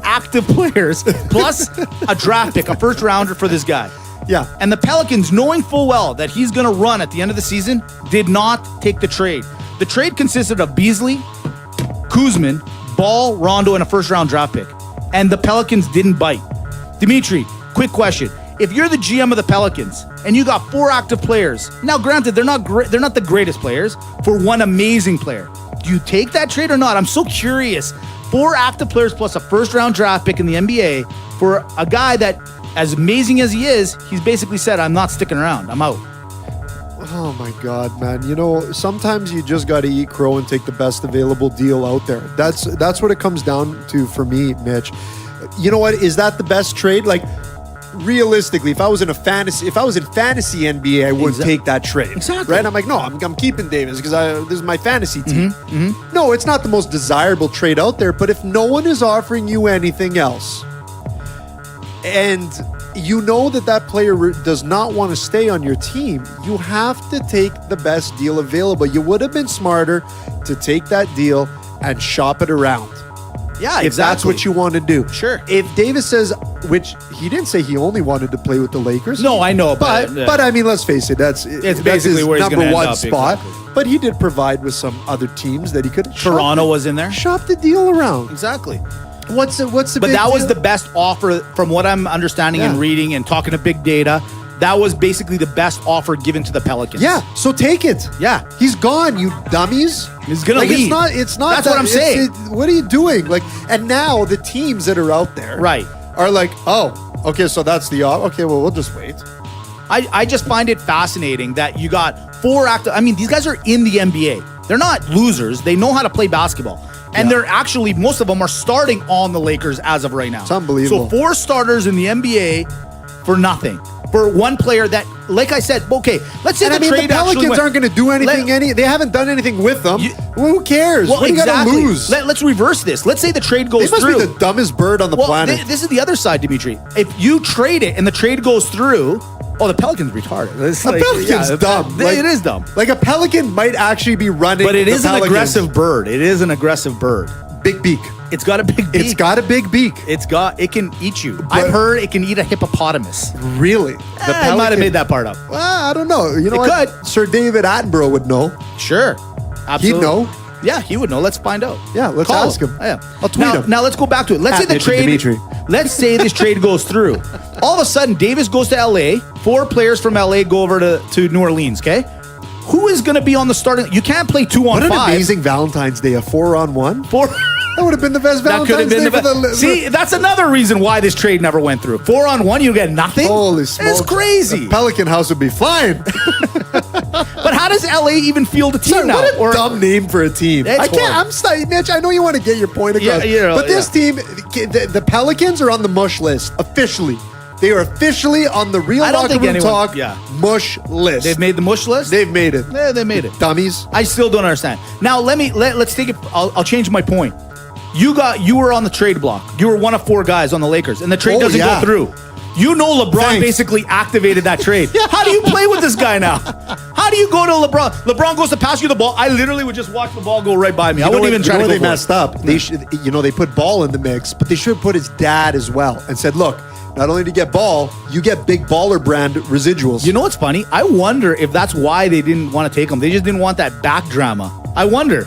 active players, plus a draft pick, a first rounder for this guy. Yeah. And the Pelicans, knowing full well that he's going to run at the end of the season, did not take the trade. The trade consisted of Beasley, Kuzman, Ball, Rondo, and a first-round draft pick. And the Pelicans didn't bite. Dimitri, quick question. If you're the GM of the Pelicans and you got 4 active players, now granted, they're not the greatest players, for one amazing player, do you take that trade or not? I'm so curious. 4 active players plus a first-round draft pick in the NBA for a guy that as amazing as he is, he's basically said, I'm not sticking around. I'm out. Oh my God, man. You know, sometimes you just got to eat crow and take the best available deal out there. That's what it comes down to for me, Mitch. You know what? Is that the best trade? Like, realistically, if I was in fantasy NBA, I wouldn't take that trade. Exactly. Right? I'm like, no, I'm keeping Davis because this is my fantasy team. No, it's not the most desirable trade out there, but if no one is offering you anything else, and you know that player does not want to stay on your team, you have to take the best deal available. You would have been smarter to take that deal and shop it around. Yeah, if that's what you want to do. Sure. If Davis says, which he didn't say he only wanted to play with the Lakers. No, I know. But I mean, let's face it, that's basically his where he's number one end up, spot. exactly. But he did provide with some other teams that he could. Toronto was in there. Shop the deal around. Exactly. What's the But big that was deal? the best offer from what I'm understanding and reading and talking to big data. That was basically the best offer given to the Pelicans. Yeah, so take it. Yeah. He's gone, you dummies. He's gonna like, leave. It's not. That's what I'm saying. What are you doing? Like, and now the teams that are out there, Right. are like, oh, okay, so that's the offer. Okay, well, we'll just wait. I just find it fascinating that you got 4 active. I mean, these guys are in the NBA. They're not losers. They know how to play basketball. And they're actually, most of them are starting on the Lakers as of right now. It's unbelievable. So 4 starters in the NBA for nothing. For one player that, like I said, okay, let's say And the I mean, trade the Pelicans aren't going to do anything. They haven't done anything with them. Who cares? Well, what do you got to exactly. lose? Let's reverse this. Let's say the trade goes They must through. be the dumbest bird on the planet. This is the other side, Dimitri. If you trade it and the trade goes through, the Pelicans retarded. It's The Pelican's dumb. Like, it is dumb. Like a Pelican might actually be running. But it is an Pelicans. aggressive bird. It is an aggressive bird. Big beak. It's got a big beak. It's got a big beak. It can eat you. I've heard it can eat a hippopotamus. Really? I might have made that part up. Well, I don't know. You know It what? could. Sir David Attenborough would know. Sure. Absolutely. He'd know. Yeah, he would know. Let's find out. Yeah, let's Call ask him. Yeah. I'll tweet him. Now let's go back to it. Let's say the Mitch and trade. Dimitri. Let's say this trade goes through. All of a sudden, Davis goes to LA. 4 players from LA go over to New Orleans. Okay. Who is going to be on the starting? You can't play 2 on 5. What an amazing Valentine's Day. A 4-on-1. 4. That would have been the best That could have Valentine's been Day the for best. See, that's another reason why this trade never went through. 4-on-1, you get nothing. Holy smokes. It's crazy. The Pelican House would be flying. But how does LA even field a team Sorry, now? what a dumb name for a team. It's I can't. horrible. I'm sorry, Mitch. I know you want to get your point across. But this team, the Pelicans are on the mush list officially. They are officially on the Real I don't Locker think Room anyone- Talk yeah. mush list. They've made the mush list? They've made it. Yeah, they made it. Dummies. I still don't understand. Now let's take it. I'll change my point. You were on the trade block. You were one of 4 guys on the Lakers, and the trade doesn't go through. You know LeBron Thanks. basically activated that trade. How do you play with this guy now? How do you go to LeBron? LeBron goes to pass you the ball. I literally would just watch the ball go right by me. I wouldn't even try to go they for messed it. up. They should, they put Ball in the mix, but they should put his dad as well and said, look, not only do you get Ball, you get big baller brand residuals. You know what's funny? I wonder if that's why they didn't want to take him. They just didn't want that back drama. I wonder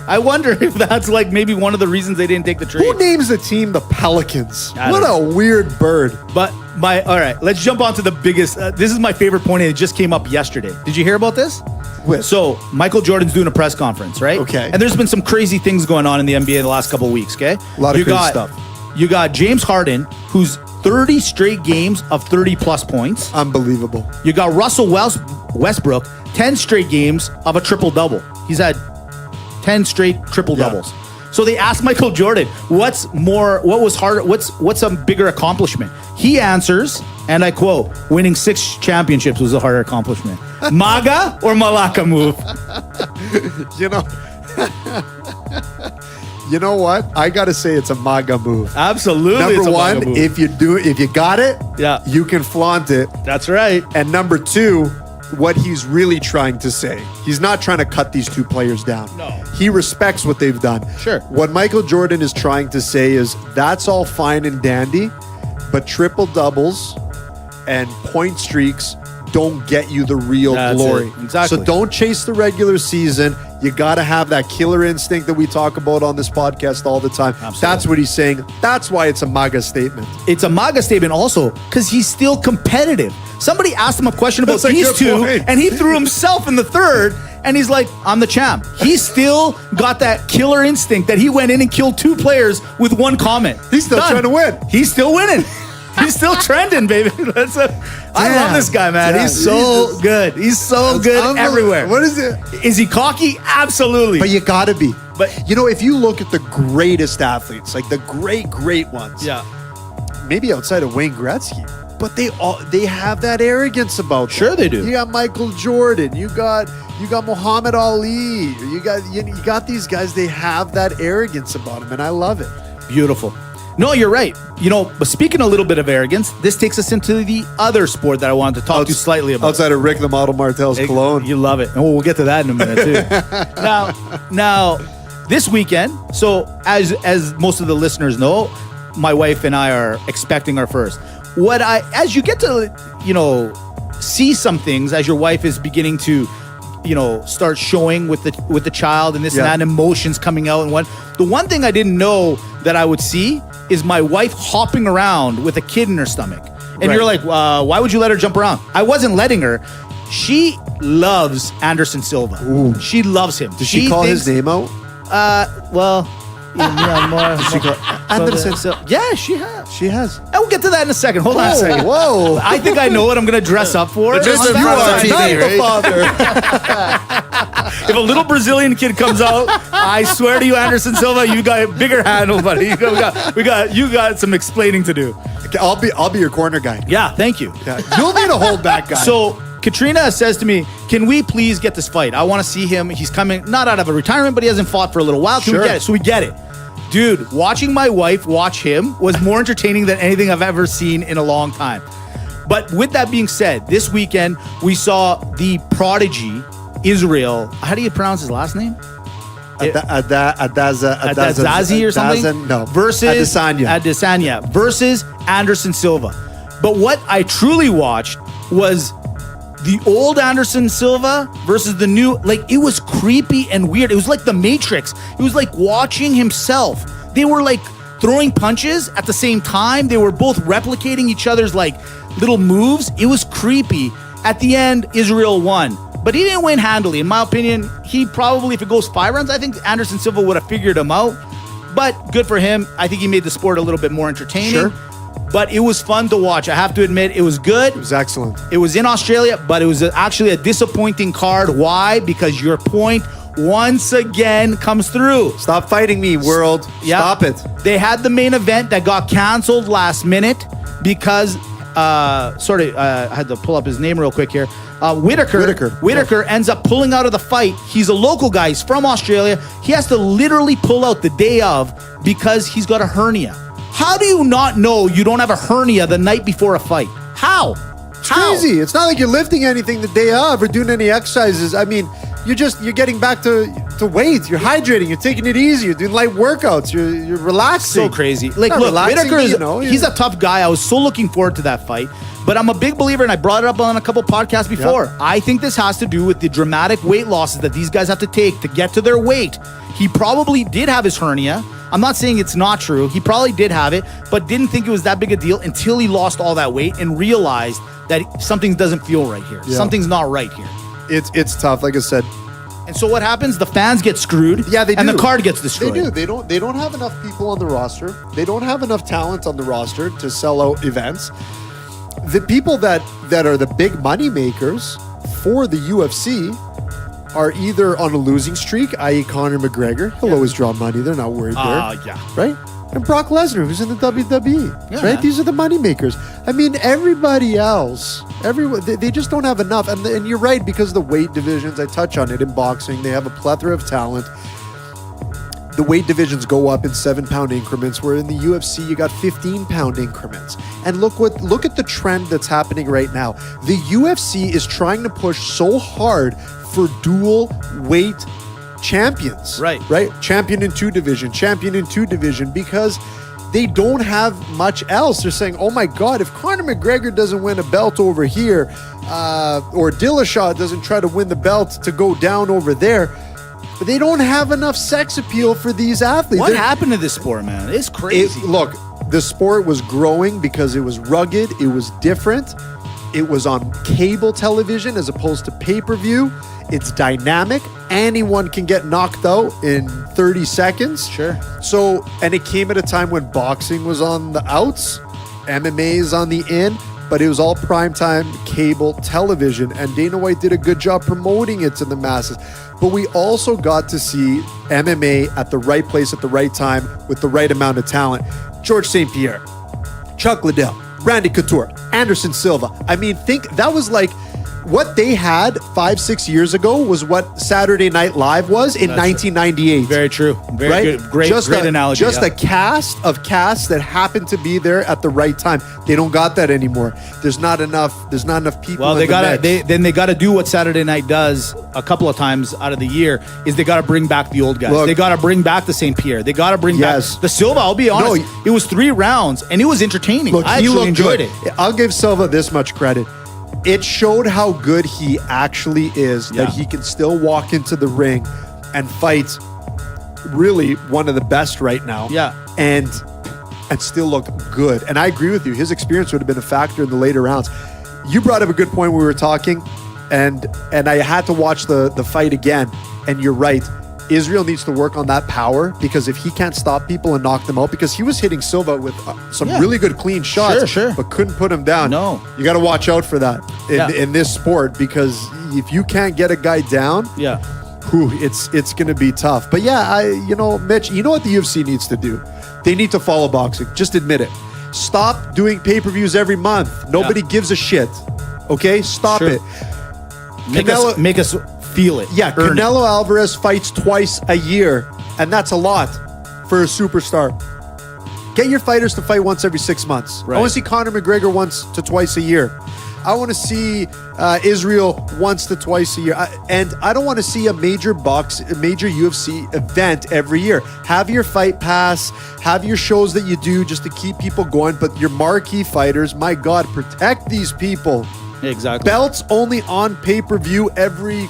if that's like maybe one of the reasons they didn't take the trade. Who names the team the Pelicans? I What don't a weird bird. But all right, let's jump on to the biggest. This is my favorite point, and it just came up yesterday. Did you hear about this? Which? So Michael Jordan's doing a press conference, right? Okay. And there's been some crazy things going on in the NBA in the last couple of weeks. Okay. A lot of crazy stuff. You got James Harden, who's 30 straight games of 30-plus points. Unbelievable. You got Russell Westbrook, 10 straight games of a triple-double. He's had 10 straight triple-doubles. Yeah. So they asked Michael Jordan, what was harder, what's a bigger accomplishment? He answers, and I quote, winning 6 championships was a harder accomplishment. MAGA or Malacca move? You know what? I got to say it's a MAGA move. Absolutely. Number it's a one, MAGA move. if you got it, you can flaunt it. That's right. And number 2, what he's really trying to say. He's not trying to cut these 2 players down. No. He respects what they've done. Sure. What Michael Jordan is trying to say is that's all fine and dandy, but triple doubles and point streaks don't get you the real glory. Exactly. So don't chase the regular season. You got to have that killer instinct that we talk about on this podcast all the time. Absolutely. That's what he's saying. That's why it's a MAGA statement. It's a MAGA statement also because he's still competitive. Somebody asked him a question about That's a these good 2, point. and he threw himself in the 3rd, and he's like, I'm the champ. He's still got that killer instinct that he went in and killed 2 players with 1 comment. He's still trying to win. He's still winning. He's still trending, baby. I love this guy, man. Damn, He's so good. He's so good everywhere. What is it? Is he cocky? Absolutely. But you gotta be. But you know, if you look at the greatest athletes, like the great ones, yeah, maybe outside of Wayne Gretzky, but they have that arrogance about them. Sure they do. You got Michael Jordan, you got Muhammad Ali, you got these guys. They have that arrogance about them, and I love it. Beautiful. No, you're right. You know, but speaking a little bit of arrogance, this takes us into the other sport that I wanted to talk to you slightly about. Outside of Rick the Model Martel's cologne. You love it. And we'll get to that in a minute too. Now, this weekend, so as most of the listeners know, my wife and I are expecting our first. As you get to, see some things as your wife is beginning to, start showing with the child and this and that, and emotions coming out, and the one thing I didn't know that I would see is my wife hopping around with a kid in her stomach. And you're like, why would you let her jump around? I wasn't letting her. She loves Anderson Silva. Ooh. She loves him. Did she call his name out? Anderson Silva. Yeah, she has. She has. And we'll get to that in a second. Hold on a second. Whoa. I think I know what I'm going to dress up for. But just on if you on Valentine's TV, Day. right? If a little Brazilian kid comes out, I swear to you, Anderson Silva, you got a bigger handle, buddy. You got some explaining to do. Okay, I'll be your corner guy. Yeah, thank you. Yeah. You'll need a holdback guy. So Katrina says to me, can we please get this fight? I want to see him. He's coming, not out of a retirement, but he hasn't fought for a little while. Can we get it? So we get it. Dude, watching my wife watch him was more entertaining than anything I've ever seen in a long time. But with that being said, this weekend, we saw the prodigy, Israel. How do you pronounce his last name? Adazazi or something? No. Versus Adesanya versus Anderson Silva. But what I truly watched was the old Anderson Silva versus the new. Like, it was creepy and weird. It was like the Matrix. It was like watching himself. They were like throwing punches at the same time. They were both replicating each other's like little moves. It was creepy. At the end, Israel won. But he didn't win handily. In my opinion, he probably, if it goes 5 rounds, I think Anderson Silva would have figured him out. But good for him. I think he made the sport a little bit more entertaining. Sure. But it was fun to watch. I have to admit, it was good. It was excellent. It was in Australia, but it was actually a disappointing card. Why? Because your point once again comes through. Stop fighting me, world. Yep. Stop it. They had the main event that got canceled last minute because, I had to pull up his name real quick here. Whitaker ends up pulling out of the fight. He's a local guy. He's from Australia. He has to literally pull out the day of because he's got a hernia. How do you not know you don't have a hernia the night before a fight? How? It's crazy. It's not like you're lifting anything the day of or doing any exercises. I mean, you're getting back to weight. You're hydrating. You're taking it easy. You're doing light workouts. You're relaxing. So crazy. Like, Not look, relaxing, Whitaker he's a tough guy. I was so looking forward to that fight. But I'm a big believer, and I brought it up on a couple podcasts before. Yep. I think this has to do with the dramatic weight losses that these guys have to take to get to their weight. He probably did have his hernia. I'm not saying it's not true. He probably did have it, but didn't think it was that big a deal until he lost all that weight and realized that something doesn't feel right here. Yeah. Something's not right here. It's tough, like I said. And so what happens? The fans get screwed. Yeah, they do. And the card gets destroyed. They do. They don't have enough people on the roster. They don't have enough talent on the roster to sell out events. The people that are the big money makers for the UFC are either on a losing streak, i.e. Conor McGregor. He'll always draw money. They're not worried there. Yeah. Right? And Brock Lesnar, who's in the WWE. Yeah, right? man. These are the money makers. I mean, everybody else, they just don't have enough. And you're right, because the weight divisions, I touch on it in boxing, they have a plethora of talent. The weight divisions go up in 7-pound increments, where in the UFC you got 15-pound increments. And look at the trend that's happening right now. The UFC is trying to push so hard for dual weight champions. Right. Champion in 2 division, because they don't have much else. They're saying, oh my God, if Conor McGregor doesn't win a belt over here, or Dillashaw doesn't try to win the belt to go down over there, but they don't have enough sex appeal for these athletes. What happened to this sport, man? It's crazy. Look, the sport was growing because it was rugged, it was different, it was on cable television as opposed to pay-per-view. It's dynamic. Anyone can get knocked out in 30 seconds. Sure. So, and it came at a time when boxing was on the outs, MMA's on the in, but it was all primetime cable television, and Dana White did a good job promoting it to the masses. But we also got to see MMA at the right place at the right time with the right amount of talent. George St. Pierre, Chuck Liddell, Randy Couture, Anderson Silva. I mean, think that was like what they had 5-6 years ago was what Saturday Night Live was in 1998. Very true. Very right? good. Great analogy. Just a cast of casts that happened to be there at the right time. They don't got that anymore. There's not enough people. Well, they gotta do what Saturday Night does a couple of times out of the year is they gotta bring back the old guys. Look, they gotta bring back the St. Pierre. They gotta bring back the Silva. I'll be honest. It was 3 rounds and it was entertaining. Look, I he actually looked enjoyed good. it. I'll give Silva this much credit. It showed how good he actually is, that he can still walk into the ring and fight really one of the best right now. Yeah. And still look good. And I agree with you. His experience would have been a factor in the later rounds. You brought up a good point when we were talking, and I had to watch the fight again. And you're right. Israel needs to work on that power, because if he can't stop people and knock them out, because he was hitting Silva with some really good clean shots, but couldn't put him down. No. You got to watch out for that in this sport, because if you can't get a guy down, it's going to be tough. But Mitch, you know what the UFC needs to do? They need to follow boxing. Just admit it. Stop doing pay-per-views every month. Nobody gives a shit. Okay? Stop it. Make us feel it. Yeah, Canelo Alvarez fights twice a year, and that's a lot for a superstar. Get your fighters to fight once every 6 months. Right. I want to see Conor McGregor once to twice a year. I want to see Israel once to twice a year. And I don't want to see a major UFC event every year. Have your fight pass, have your shows that you do just to keep people going, but your marquee fighters, my God, protect these people. Exactly. Belts only on pay-per-view every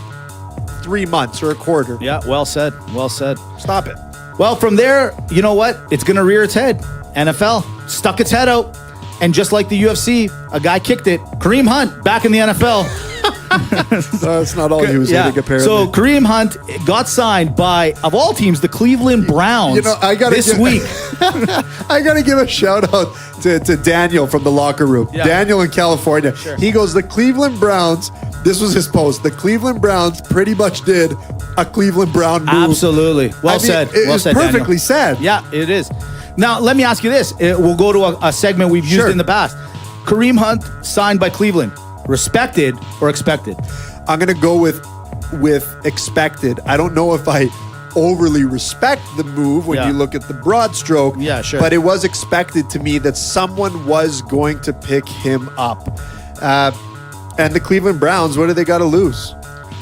3 months or a quarter. Yeah, well said. Well said. Stop it. Well, from there, you know what? It's going to rear its head. NFL stuck its head out. And just like the UFC, a guy kicked it. Kareem Hunt back in the NFL. That's not all he was hitting, apparently. So Kareem Hunt got signed by, of all teams, the Cleveland Browns this week. I got to give a shout out to Daniel from the locker room. Yeah. Daniel in California. Sure. He goes, the Cleveland Browns, this was his post, the Cleveland Browns pretty much did a Cleveland Brown move. Absolutely. Well said. It's perfectly said. Yeah, it is. Now, let me ask you this. We'll go to a segment we've used in the past. Kareem Hunt signed by Cleveland. Respected or expected? I'm going to go with expected. I don't know if I overly respect the move when you look at the broad stroke. Yeah, sure. But it was expected to me that someone was going to pick him up. And the Cleveland Browns, what do they got to lose?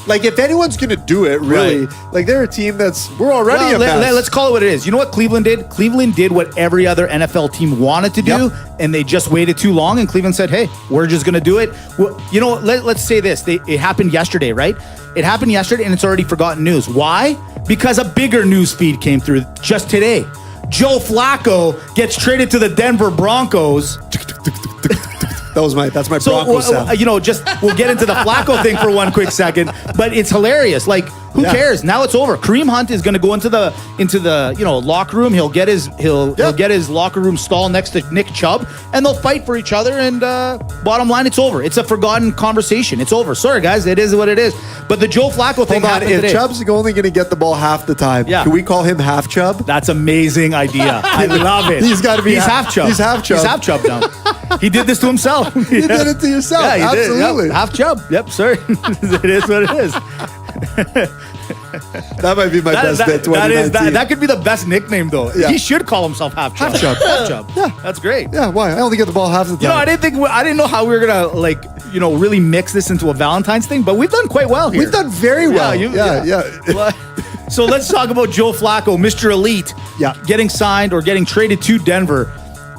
Like, if anyone's going to do it, really, like, they're a team we're already a mess. Let's call it what it is. You know what Cleveland did? Cleveland did what every other NFL team wanted to do, and they just waited too long, and Cleveland said, hey, we're just going to do it. Well, you know what? Let's say this. It happened yesterday, right? It happened yesterday, and it's already forgotten news. Why? Because a bigger news feed came through just today. Joe Flacco gets traded to the Denver Broncos. That's my Bronco sound. We'll get into the Flacco thing for one quick second, but it's hilarious. Like, who cares? Now it's over. Kareem Hunt is going to go into the locker room. He'll get his locker room stall next to Nick Chubb, and they'll fight for each other. And bottom line, it's over. It's a forgotten conversation. It's over. Sorry, guys. It is what it is. But the Joe Flacco thing happened today. If Chubb's only going to get the ball half the time, can we call him half Chubb? That's amazing idea. I love it. He's got to be. He's half Chubb. He's half Chubb. He's half Chubb now. He did this to himself. You did it to yourself. Yeah, absolutely. Did. Yep. Half Chubb. Yep, sorry. It is what it is. That might be my best bit. That could be the best nickname, though. Yeah. He should call himself Half Chubb. Half Chubb. Yeah, that's great. Yeah, why? I only get the ball half the time. I didn't know how we were gonna really mix this into a Valentine's thing, but we've done quite well here. We've done very well. Yeah. So let's talk about Joe Flacco, Mr. Elite. Yeah. Getting signed or getting traded to Denver.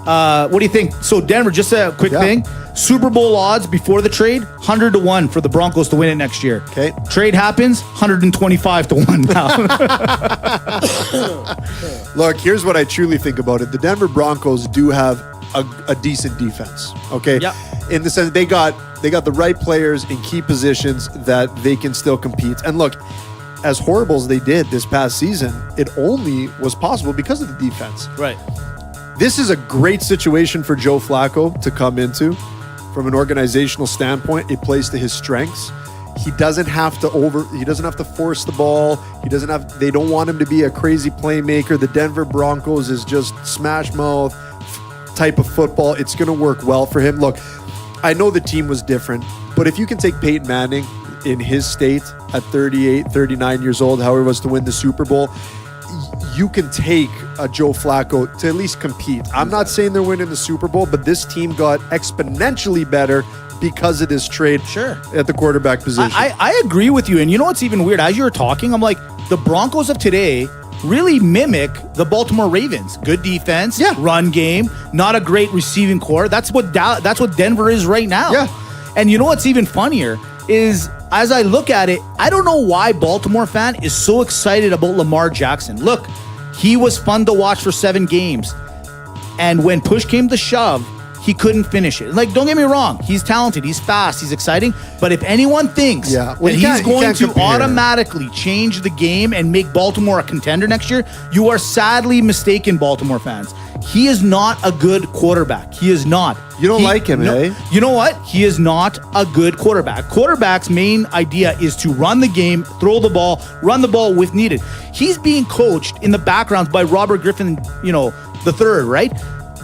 What do you think? So Denver, just a quick thing. Super Bowl odds before the trade, 100-1 for the Broncos to win it next year. Okay. Trade happens, 125-1 now. Look, here's what I truly think about it. The Denver Broncos do have a decent defense. Okay. Yep. In the sense they got the right players in key positions that they can still compete. And look, as horrible as they did this past season, it only was possible because of the defense. Right. This is a great situation for Joe Flacco to come into. From an organizational standpoint, it plays to his strengths. He doesn't have to force the ball. They don't want him to be a crazy playmaker. The Denver Broncos is just smash mouth type of football. It's going to work well for him. Look, I know the team was different, but if you can take Peyton Manning in his state at 38, 39 years old, however it was to win the Super Bowl, you can take a Joe Flacco to at least compete. I'm not saying they're winning the Super Bowl, but this team got exponentially better because of this trade at the quarterback position. I agree with you. And you know what's even weird? As you were talking, I'm like, the Broncos of today really mimic the Baltimore Ravens. Good defense, run game, not a great receiving core. That's what Denver is right now. Yeah. And you know what's even funnier is, as I look at it, I don't know why Baltimore fan is so excited about Lamar Jackson. Look, he was fun to watch for 7 games. And when push came to shove, he couldn't finish it. Like, don't get me wrong. He's talented. He's fast. He's exciting. But if anyone thinks that he's going to automatically change the game and make Baltimore a contender next year, you are sadly mistaken, Baltimore fans. He is not a good quarterback. He is not. You don't like him, eh? You know what? He is not a good quarterback. Quarterback's main idea is to run the game, throw the ball, run the ball with needed. He's being coached in the background by Robert Griffin, the third, right?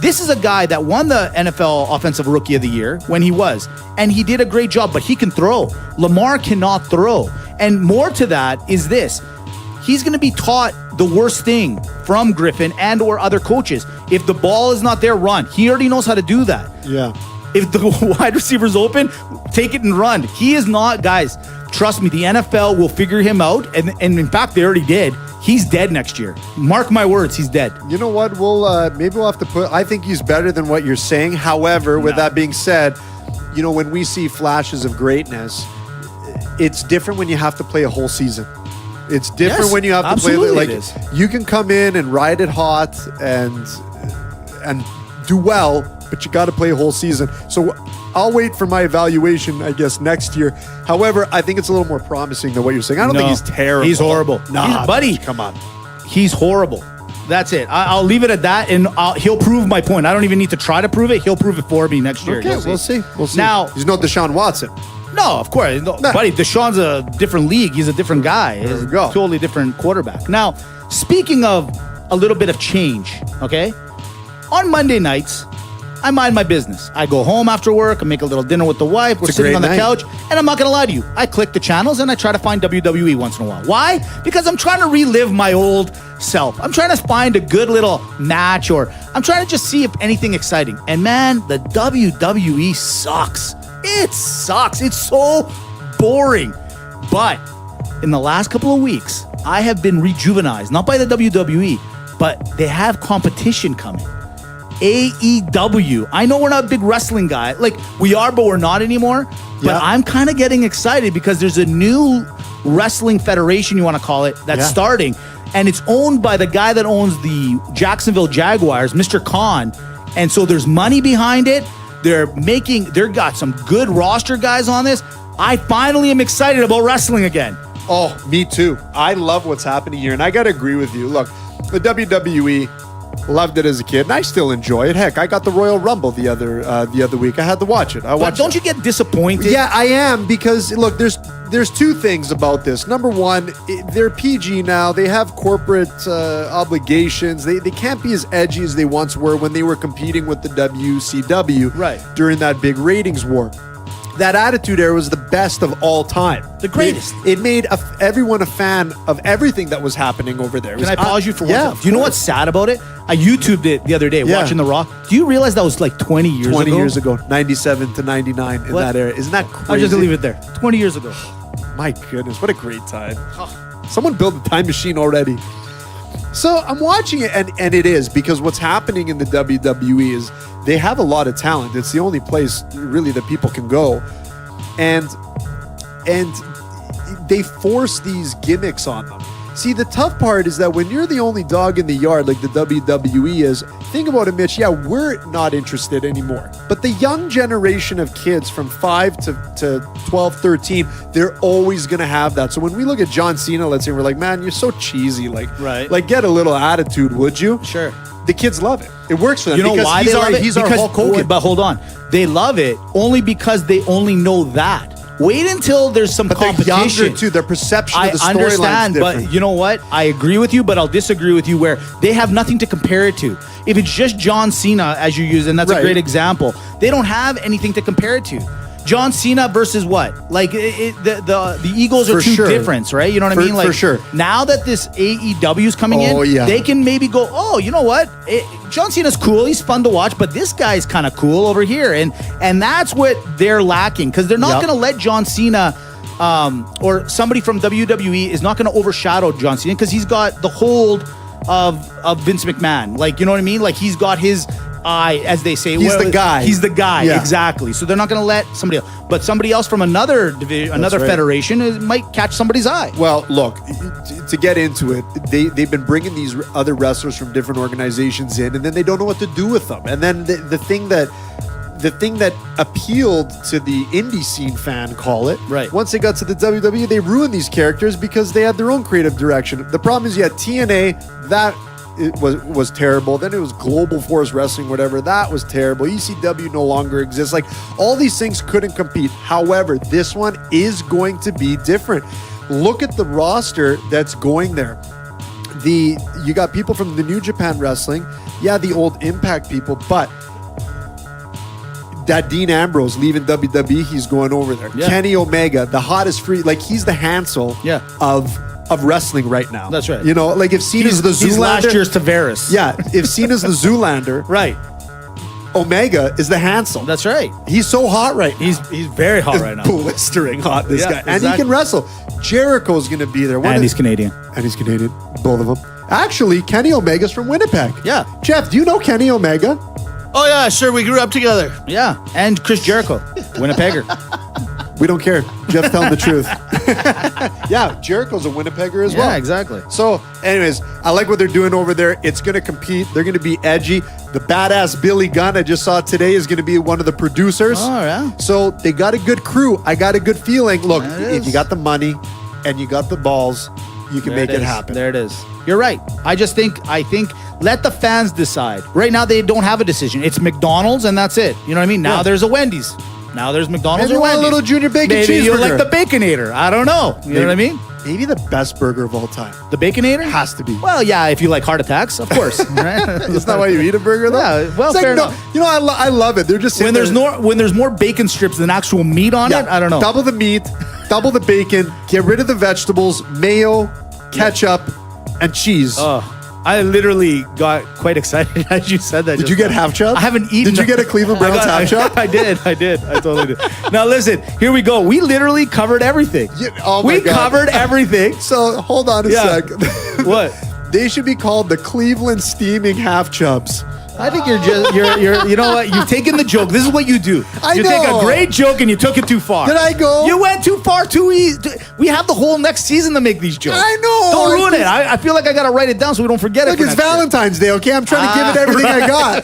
This is a guy that won the NFL Offensive Rookie of the Year when he was, and he did a great job, but he can throw. Lamar cannot throw. And more to that is this. He's going to be taught the worst thing from Griffin and or other coaches. If the ball is not there, run. He already knows how to do that. Yeah. If the wide receiver's open, take it and run. He is not, guys, trust me, the NFL will figure him out. And in fact, they already did. He's dead next year. Mark my words, he's dead. You know what? Maybe we'll have to I think he's better than what you're saying. However, with that being said, when we see flashes of greatness, it's different when you have to play a whole season. It's different when you have to play like you can come in and ride it hot and do well, but you got to play a whole season. So I'll wait for my evaluation, I guess, next year. However, I think it's a little more promising than what you're saying. I don't think he's terrible. He's horrible. Nah, buddy, come on. He's horrible. That's it. I'll leave it at that, and he'll prove my point. I don't even need to try to prove it. He'll prove it for me next year. Okay, we'll see. Now, he's no Deshaun Watson. No, of course. No, buddy, Deshaun's a different league. He's a different guy. He's a totally different quarterback. Now, speaking of a little bit of change, okay? On Monday nights, I mind my business. I go home after work, I make a little dinner with the wife, we're sitting on the couch, and I'm not going to lie to you. I click the channels and I try to find WWE once in a while. Why? Because I'm trying to relive my old self. I'm trying to find a good little match, or I'm trying to just see if anything exciting. And man, the WWE sucks. It sucks. It's so boring. But in the last couple of weeks, I have been rejuvenized, not by the WWE, but they have competition coming. AEW. I know we're not a big wrestling guy. Like, we are, but we're not anymore. But I'm kind of getting excited because there's a new wrestling federation, you want to call it, that's starting. And it's owned by the guy that owns the Jacksonville Jaguars, Mr. Khan. And so there's money behind it. They're got some good roster guys on this. I finally am excited about wrestling again. Oh, me too. I love what's happening here, and I got to agree with you. Look, the WWE, loved it as a kid, and I still enjoy it. Heck, I got the Royal Rumble the other week. I had to watch it. But don't you get disappointed? Yeah, I am, because look, there's two things about this. Number one, they're PG now. They have corporate obligations. They can't be as edgy as they once were when they were competing with the WCW during that big ratings war. That Attitude Era was the best of all time. The greatest. It made everyone a fan of everything that was happening over there. Can I pause you for one second? Do you know what's sad about it? I YouTubed it the other day, watching The Raw. Do you realize that was like 20 years ago? 20 years ago. 97 to 99 in that era. Isn't that crazy? I'll just leave it there. 20 years ago. My goodness, what a great time. Someone built a time machine already. So I'm watching it, and it is, because what's happening in the WWE is they have a lot of talent. It's the only place really that people can go. And they force these gimmicks on them. See, the tough part is that when you're the only dog in the yard, like the WWE is, think about it, Mitch. Yeah, we're not interested anymore. But the young generation of kids from 5 to 12, 13, they're always going to have that. So when we look at John Cena, let's say, we're like, man, you're so cheesy. Like, like get a little attitude, would you? Sure. The kids love it. It works for them. You know why they love it? He's our Hulk Hogan. But hold on. They love it only because they only know that. Wait until there's some competition. They're younger too. Their perception of the storyline is different. I understand, but you know what? I agree with you, but I'll disagree with you where they have nothing to compare it to. If it's just John Cena, as you use, and that's a great example, they don't have anything to compare it to. John Cena versus what? Like the egos are too different, right? You know what I mean? Like for sure. Now that this AEW is coming in, they can maybe go, oh, you know what? John Cena's cool. He's fun to watch, but this guy's kind of cool over here, and that's what they're lacking because they're not going to let John Cena. Or somebody from WWE is not going to overshadow John Cena because he's got the hold of Vince McMahon. Like, you know what I mean? Like he's got his eye, as they say. He's the guy. He's the guy, exactly. So they're not going to let somebody else. But somebody else from another division, another federation might catch somebody's eye. Well, look, to get into it, they've been bringing these other wrestlers from different organizations in, and then they don't know what to do with them. And then the thing that appealed to the indie scene fan, call it, once they got to the WWE, they ruined these characters because they had their own creative direction. The problem is you had TNA, that it was terrible. Then it was Global Force Wrestling, whatever. That was terrible. ECW no longer exists. Like, all these things couldn't compete. However, this one is going to be different. Look at the roster that's going there. You got people from the New Japan Wrestling. Yeah, the old Impact people, but that Dean Ambrose leaving WWE, he's going over there. Yeah. Kenny Omega, the hottest free, like he's the Hansel of wrestling right now. That's right. You know, like if Cena's the Zoolander. He's last year's Tavares. Yeah, if Cena's the Zoolander. Right. Omega is the Hansel. That's right. He's so hot right now. He's very hot right now. Blistering hot, this guy. Exactly. And he can wrestle. Jericho's going to be there. And he's Canadian. And he's Canadian. Both of them. Actually, Kenny Omega's from Winnipeg. Yeah. Jeff, do you know Kenny Omega? Oh, yeah, sure. We grew up together. Yeah. And Chris Jericho, Winnipegger. We don't care. Jeff's telling the truth. Yeah, Jericho's a Winnipegger as well. Yeah, exactly. So, anyways, I like what they're doing over there. It's going to compete. They're going to be edgy. The badass Billy Gunn I just saw today is going to be one of the producers. Oh, yeah. So, they got a good crew. I got a good feeling. Look, if you got the money and you got the balls, you can make it happen. There it is. You're right. I think let the fans decide. Right now, they don't have a decision. It's McDonald's and that's it. You know what I mean? Now there's a Wendy's. Now there's McDonald's Maybe or Wendy's. a little junior bacon cheeseburger. Maybe you like the Baconator. I don't know. You know what I mean? Maybe the best burger of all time. The Baconator? Has to be. Well, yeah, if you like heart attacks, of course. Right? Isn't that why you eat a burger, though? Yeah, well, fair enough. You know, I love it. They're just when there's more bacon strips than actual meat on it, I don't know. Double the meat, double the bacon, get rid of the vegetables, mayo, ketchup, and cheese. I literally got quite excited as you said that. Did you get half chub? I haven't eaten. Did you get a Cleveland Browns half chub? I did. I totally did. Now listen, here we go. We literally covered everything. We covered everything. So hold on a sec. What? They should be called the Cleveland Steaming Half Chubs. I think you're you know what? You've taken the joke. This is what you do. I know. Take a great joke and you took it too far. Did I go? You went too far, too easy. We have the whole next season to make these jokes. I know. Don't ruin it. I feel like I got to write it down so we don't forget it. Look, it's Valentine's Day, okay? I'm trying to give it everything I got.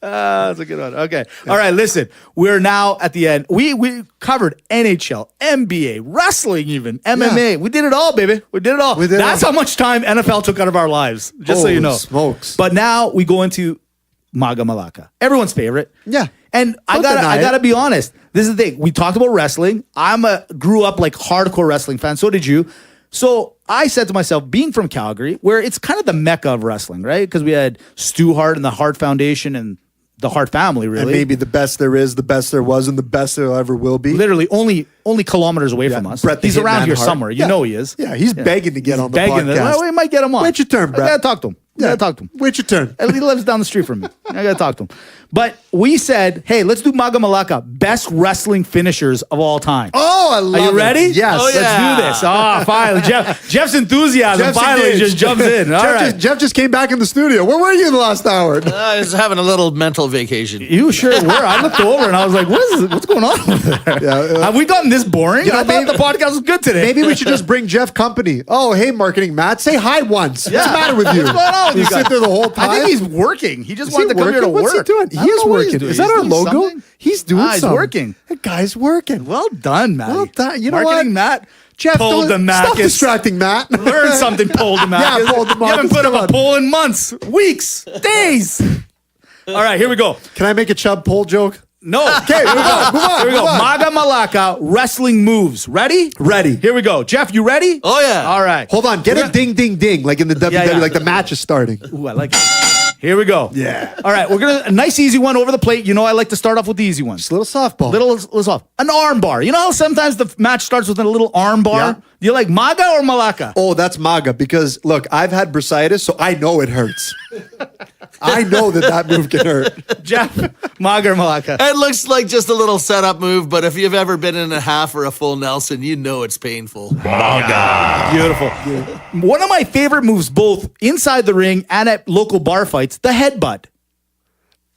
That's a good one. Okay. All right, listen. We're now at the end. We covered NHL, NBA, wrestling even, MMA. Yeah. We did it all, baby. We did it all. That's how much time NFL took out of our lives, just so you know. Smokes. But now we go into Maga Malaka. Everyone's favorite. Yeah. And I gotta be honest. This is the thing. We talked about wrestling. Grew up like hardcore wrestling fan. So did you. So I said to myself, being from Calgary, where it's kind of the mecca of wrestling, right? Because we had Stu Hart and the Hart Foundation and the Hart family, really. And maybe the best there is, the best there was, and the best there ever will be. Literally only kilometers away from us. Brett, he's around here Hart. somewhere. You know he is. Yeah, he's begging to get on the podcast. We might get him on. Wait your turn, Brett. I gotta talk to him. I gotta talk to him. Wait your turn. He lives down the street from me. I gotta talk to him. But we said, hey, let's do Maga Malaka, best wrestling finishers of all time. Oh, I love it. Are you ready? Yes. Oh, Let's yeah. do this. Oh, finally. Jeff's enthusiasm Jeff's finally engaged. just jumps in. All right. Jeff just came back in the studio. Where were you the last hour? I was having a little mental vacation. You sure were. I looked over and I was like, what's going on over there? Yeah, Have we gotten this boring? Yeah, I thought the podcast was good today. Maybe we should just bring Jeff company. Oh, hey, marketing Matt. Say hi once. What's the matter with you? What's going on with you sit guys? there the whole time? I think he's working. He just Is he wanted to come here to working? work. What's he doing? I He don't is know what he's working. doing. Is that He's our doing logo? something? He's doing He's something. working. That guy's working. Well done, Matt. Well done. You know Marketing what? Matt. Jeff, Pulled the stop Mac. distracting Matt. Learn something, pulled him out. Yeah, pulled him You out. haven't put up Come a on. poll in months, weeks, days. All right, here we go. Can I make a Chubb poll joke? No. Okay, here we go. Move on, Here we go. move on. Maga Malaka, wrestling moves. Ready? Ready. Here we go. Jeff, you ready? Oh, yeah. All right. Hold on. Get a ding, ding, ding, like in the WWE, yeah. like the match is starting. Ooh, I like it. Here we go. Yeah. All right, we're gonna a nice easy one over the plate. You know, I like to start off with the easy ones. Just a little softball. Little soft. An arm bar. You know how sometimes the match starts with a little arm bar? Yeah. Do you like Maga or Malaka? Oh, that's MAGA because look, I've had bursitis, so I know it hurts. I know that move can hurt. Jeff, Maga or Malaka? It looks like just a little setup move, but if you've ever been in a half or a full Nelson, you know it's painful. Beautiful. One of my favorite moves, both inside the ring and at local bar fights, the headbutt.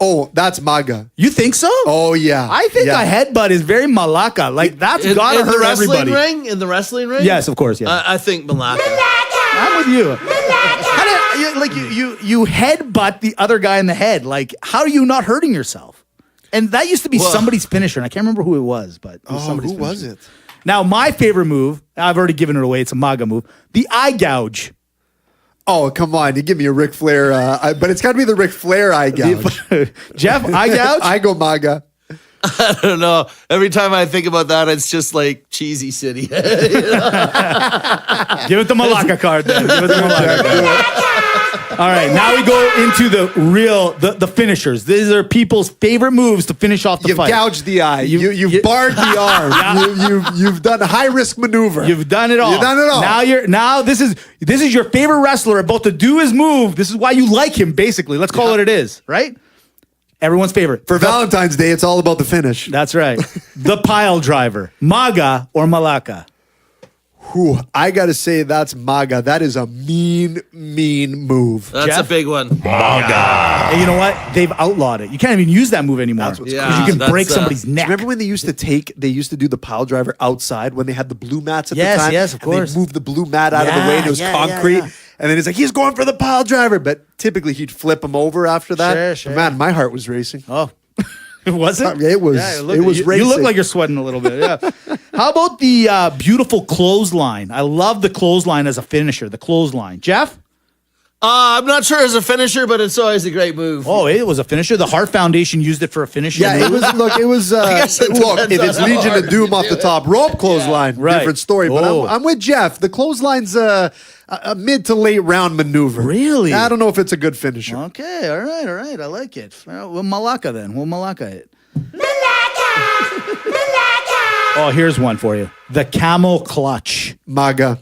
Oh, that's MAGA. You think so? Oh yeah. I think yeah. a headbutt is very Malaka. Like that's gotta in the hurt wrestling everybody. ring? In the wrestling ring? Yes, of course. Yeah, I think Malacca. I'm with you. How do you headbutt the other guy in the head? Like, how are you not hurting yourself? And that used to be somebody's finisher, and I can't remember who it was, but it was somebody's who was finisher. it? Now, my favorite move, I've already given it away. It's a MAGA move. The eye gouge. Oh, come on. You give me a Ric Flair, but it's got to be the Ric Flair eye gouge. Jeff, eye gouge? I go MAGA. I don't know. Every time I think about that, it's just like cheesy city. Give it the Malaka card then. Give it the Malaka card. All right, now we go into the finishers. These are people's favorite moves to finish off the You've fight. gouged the eye. You've barred the arm. You've done a high risk maneuver. You've done it all. You've done it all. Now this is your favorite wrestler about to do his move. This is why you like him, basically. Let's call it what it is, right? Everyone's favorite. For Valentine's Day, it's all about the finish. That's right. The pile driver. MAGA or Malaka? Whew, I got to say that's MAGA. That is a mean move. That's Jeff? a big one. And you know what? They've outlawed it. You can't even use that move anymore. That's what's Because you can break that's, somebody's neck. Remember when they used to do the pile driver outside when they had the blue mats at the time? Yes, of course. And they moved the blue mat out of the way and it was concrete. yeah. And then he's like, he's going for the pile driver. But typically he'd flip him over after that. Sure. Man, my heart was racing. Oh. Was it? It was. looked- It was you racing. look like you're sweating a little bit. Yeah. How about the beautiful clothesline? I love the clothesline as a finisher. The clothesline. Jeff? I'm not sure as a finisher, but it's always a great move. Oh, it was a finisher. The Hart Foundation used it for a finisher. Yeah, it was. Look, it was. guess it Look, depends if it's on how Legion hard of Doom you off do the it. top rope clothesline, Right. different story. But Oh. I'm with Jeff. The clothesline's a mid to late round maneuver. Really? I don't know if it's a good finisher. Okay, all right. I like it. Well, Malaka then. We'll Malaka it. Oh, here's one for you. The camel clutch. MAGA.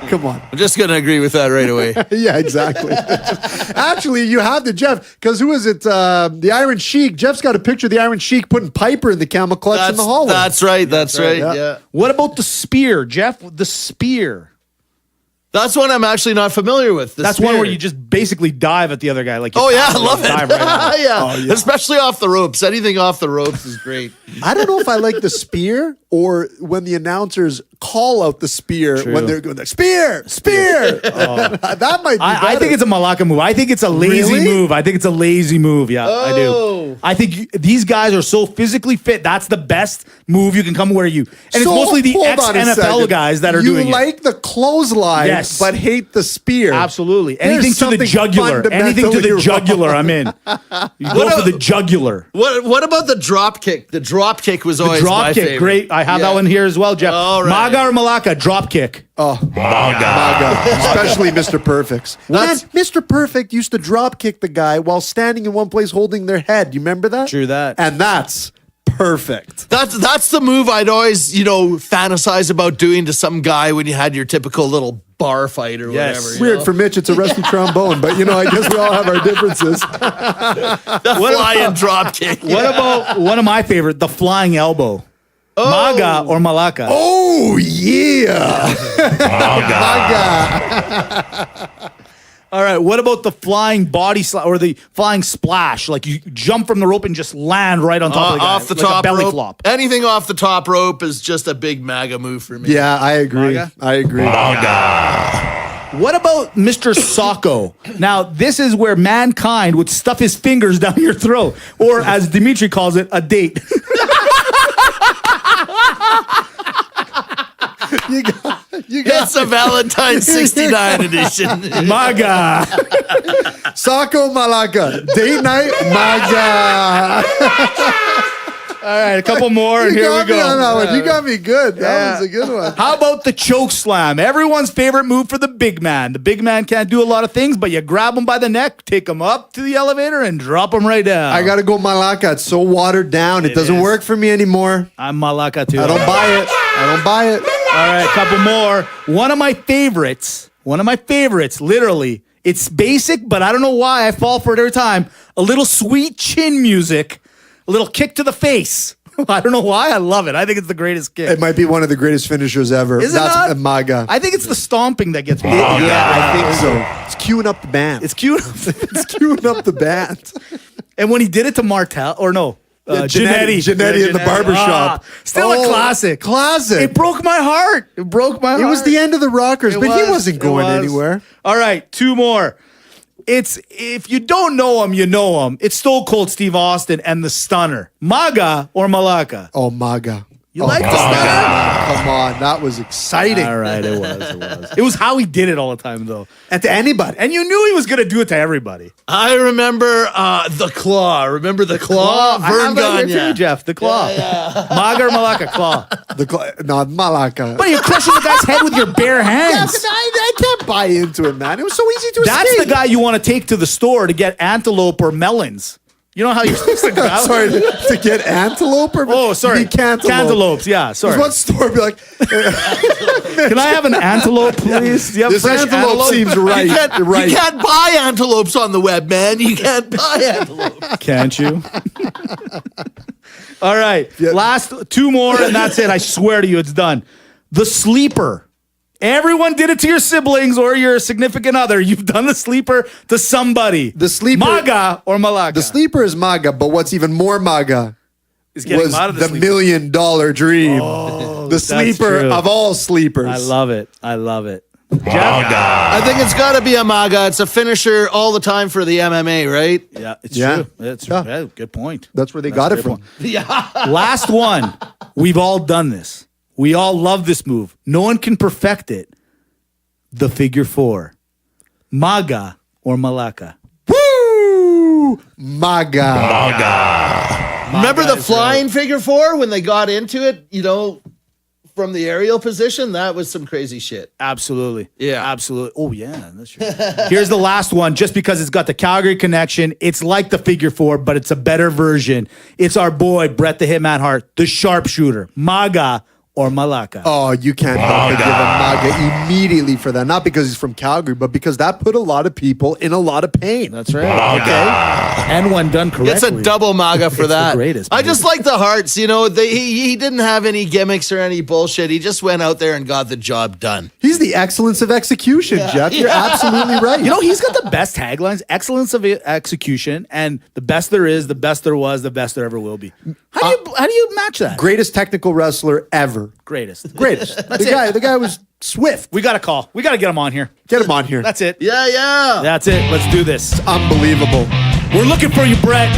Come on. I'm just going to agree with that right away. Yeah, exactly. Actually, you have the Jeff, because who is it? The Iron Sheik. Jeff's got a picture of the Iron Sheik putting Piper in the camel clutch in the hallway. That's right. That's right. yeah. Yeah. What about the spear, Jeff? The spear. That's one I'm actually not familiar with. the That's one spear. where you just basically dive at the other guy. Like, you Oh, yeah. I dive love it. right at him. yeah. Especially off the ropes. Anything off the ropes is great. I don't know if I like the spear or when the announcers call out the spear True. when they're going, spear. That might be I think it's a Malaka move. I think it's a lazy Really? move. I think it's a lazy move. Yeah, I do. Oh. I think these guys are so physically fit. That's the best move you can come where you. And it's mostly the hold on a ex-NFL second. guys that are you doing it. like the clothesline, Yes. but hate the spear. Absolutely. There's Anything to the something jugular. Anything to the fundamentally jugular, I'm in. You go for the jugular. What about the drop kick? The drop kick was always Drop my kick, favorite. great. I have Yeah. that one here as well, Jeff. All right. Maga or Malaka, drop kick. MAGA. Especially Mr. Perfect's. Man, That's- Mr. Perfect used to drop kick the guy while standing in one place holding their head. You remember that? True that. And that's perfect. That's the move I'd always, fantasize about doing to some guy when you had your typical little bar fight or whatever. Weird for Mitch, it's a rusty trombone, but I guess we all have our differences. The flying drop kick. What about one of my favorite, the flying elbow? Maga or Malaka? Oh, yeah. Maga. All right, what about the flying body or the flying splash? Like you jump from the rope and just land right on top of the guy. Off the like top a belly rope. flop. Anything off the top rope is just a big MAGA move for me. Yeah, I agree. Maga? I agree. What about Mr. Socko? Now, this is where mankind would stuff his fingers down your throat, or as Dimitri calls it, a date. You got It's a Valentine 69 edition. Maga. Socko Malaka. Date night, Maga. All right, a couple more, and You here got we me on that go. one. You got me good. That Yeah. was a good one. How about the choke slam? Everyone's favorite move for the big man. The big man can't do a lot of things, but you grab him by the neck, take him up to the elevator, and drop him right down. I got to go Malaka. It's so watered down. It doesn't is. work for me anymore. I'm Malaka too. I don't buy it. I don't buy it. All right, a couple more. One of my favorites, literally. It's basic, but I don't know why I fall for it every time. A little sweet chin music, a little kick to the face. I don't know why. I love it. I think it's the greatest kick. It might be one of the greatest finishers ever. Is it That's not? a Maga. I think it's the stomping that gets me. Yeah, I think so. It's queuing up the band. It's cute. It's queuing up the band. And when he did it to Martel, or no, Janetti in the barbershop. Still a classic. Classic. It broke my heart. It broke my heart. It was the end of the Rockers, but he wasn't It going was. anywhere. All right, two more. It's if you don't know him, you know him. It's Stone Cold Steve Austin and the Stunner. Maga or Malaka? Oh, Maga. You like the Stunner? Come on. That was exciting. All right, it was. It was how he did it all the time, though. And to anybody. And you knew he was going to do it to everybody. I remember the claw. Remember the claw? I have that here Vern too, Jeff. The claw. Maga or Malaka? Claw. No, Malaka. But you're crushing the guy's head with your bare Yeah, hands. but I can't buy into it, man. It was so easy to That's escape. the guy you want to take to the store to get antelope or melons. You know how you're supposed to go out? Sorry, to get antelope or Oh, sorry. you mean cantaloupe. Cantaloupes, yeah, sorry. What store be like, Can I have an antelope, please? Do you have this fresh antelope seems right. You can't, right. you can't buy antelopes on the web, man. You can't buy antelopes. Can't you? All right. Yeah. Last two more, and that's it. I swear to you, it's done. The sleeper. Everyone did it to your siblings or your significant other. You've done the sleeper to somebody. The sleeper- Maga or Malaka. The sleeper is Maga, but what's even more Maga is getting was him out of the sleeper. $1 million dream. The that's sleeper true. of all sleepers. I love it. I love it. I think it's got to be a MAGA. It's a finisher all the time for the MMA, right? Yeah, it's Yeah. true. It's Yeah. good point. That's where they got a it great from. point. Last one. We've all done this. We all love this move. No one can perfect it. The figure four. Maga or Malaka? Woo! Maga. Remember the flying figure four when they got into it, from the aerial position? That was some crazy shit. Absolutely. Yeah. Absolutely. Oh, yeah. That's true. Here's the last one. Just because it's got the Calgary connection, it's like the figure four, but it's a better version. It's our boy, Bret the Hitman Hart, the sharpshooter. Maga or Malaka? Oh, you can't help but give a Maga immediately for that. Not because he's from Calgary, but because that put a lot of people in a lot of pain. That's right. Okay. And when done correctly. It's a double MAGA for It's the that. greatest, I just like the Hearts. He didn't have any gimmicks or any bullshit. He just went out there and got the job done. He's the excellence of execution, Jeff. You're absolutely right. He's got the best taglines, excellence of execution, and the best there is, the best there was, the best there ever will be. How do you match that? Greatest technical wrestler ever. Greatest. Greatest. The guy was swift. We got to call. We got to get him on here. Get him on here. That's it. Yeah. That's it. Let's do this. Unbelievable. We're looking for you, Brett.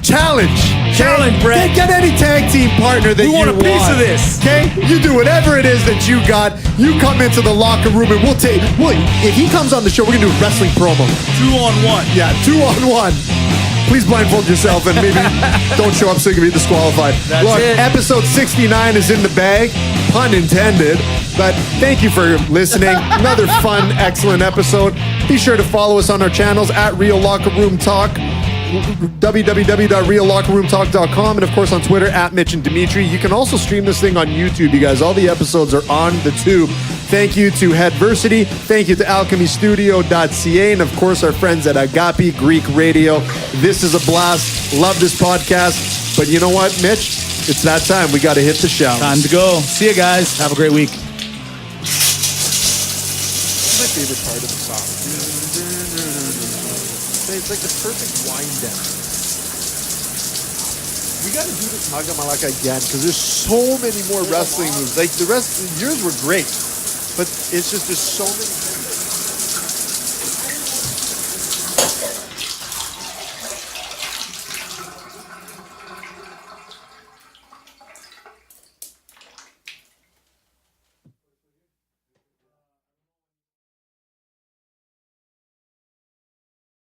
Challenge, Brett. Get any tag team partner that We you want a piece of this. Okay, you do whatever it is that you got. You come into the locker room and we'll take. If he comes on the show, we're gonna do a wrestling promo. 2-on-1. Yeah, 2-on-1. Please blindfold yourself and maybe don't show up so you can be disqualified. That's Look, it. episode 69 is in the bag, pun intended. But thank you for listening. Another fun, excellent episode. Be sure to follow us on our channels at Real Locker Room Talk. www.reallockerroomtalk.com, and of course on Twitter at Mitch and Dimitri. You can also stream this thing on YouTube, you guys. All the episodes are on the tube. Thank you to Headversity. Thank you to alchemystudio.ca, and of course our friends at Agape Greek Radio. This is a blast. Love this podcast. But you know what, Mitch? It's that time. We got to hit the show. Time to go. See you guys. Have a great week. That's my favorite part of the song. It's like the perfect wind down. We got to do this Maga Malaka again because there's so many more wrestling moves. Like the rest, yours were great, but it's just there's so many.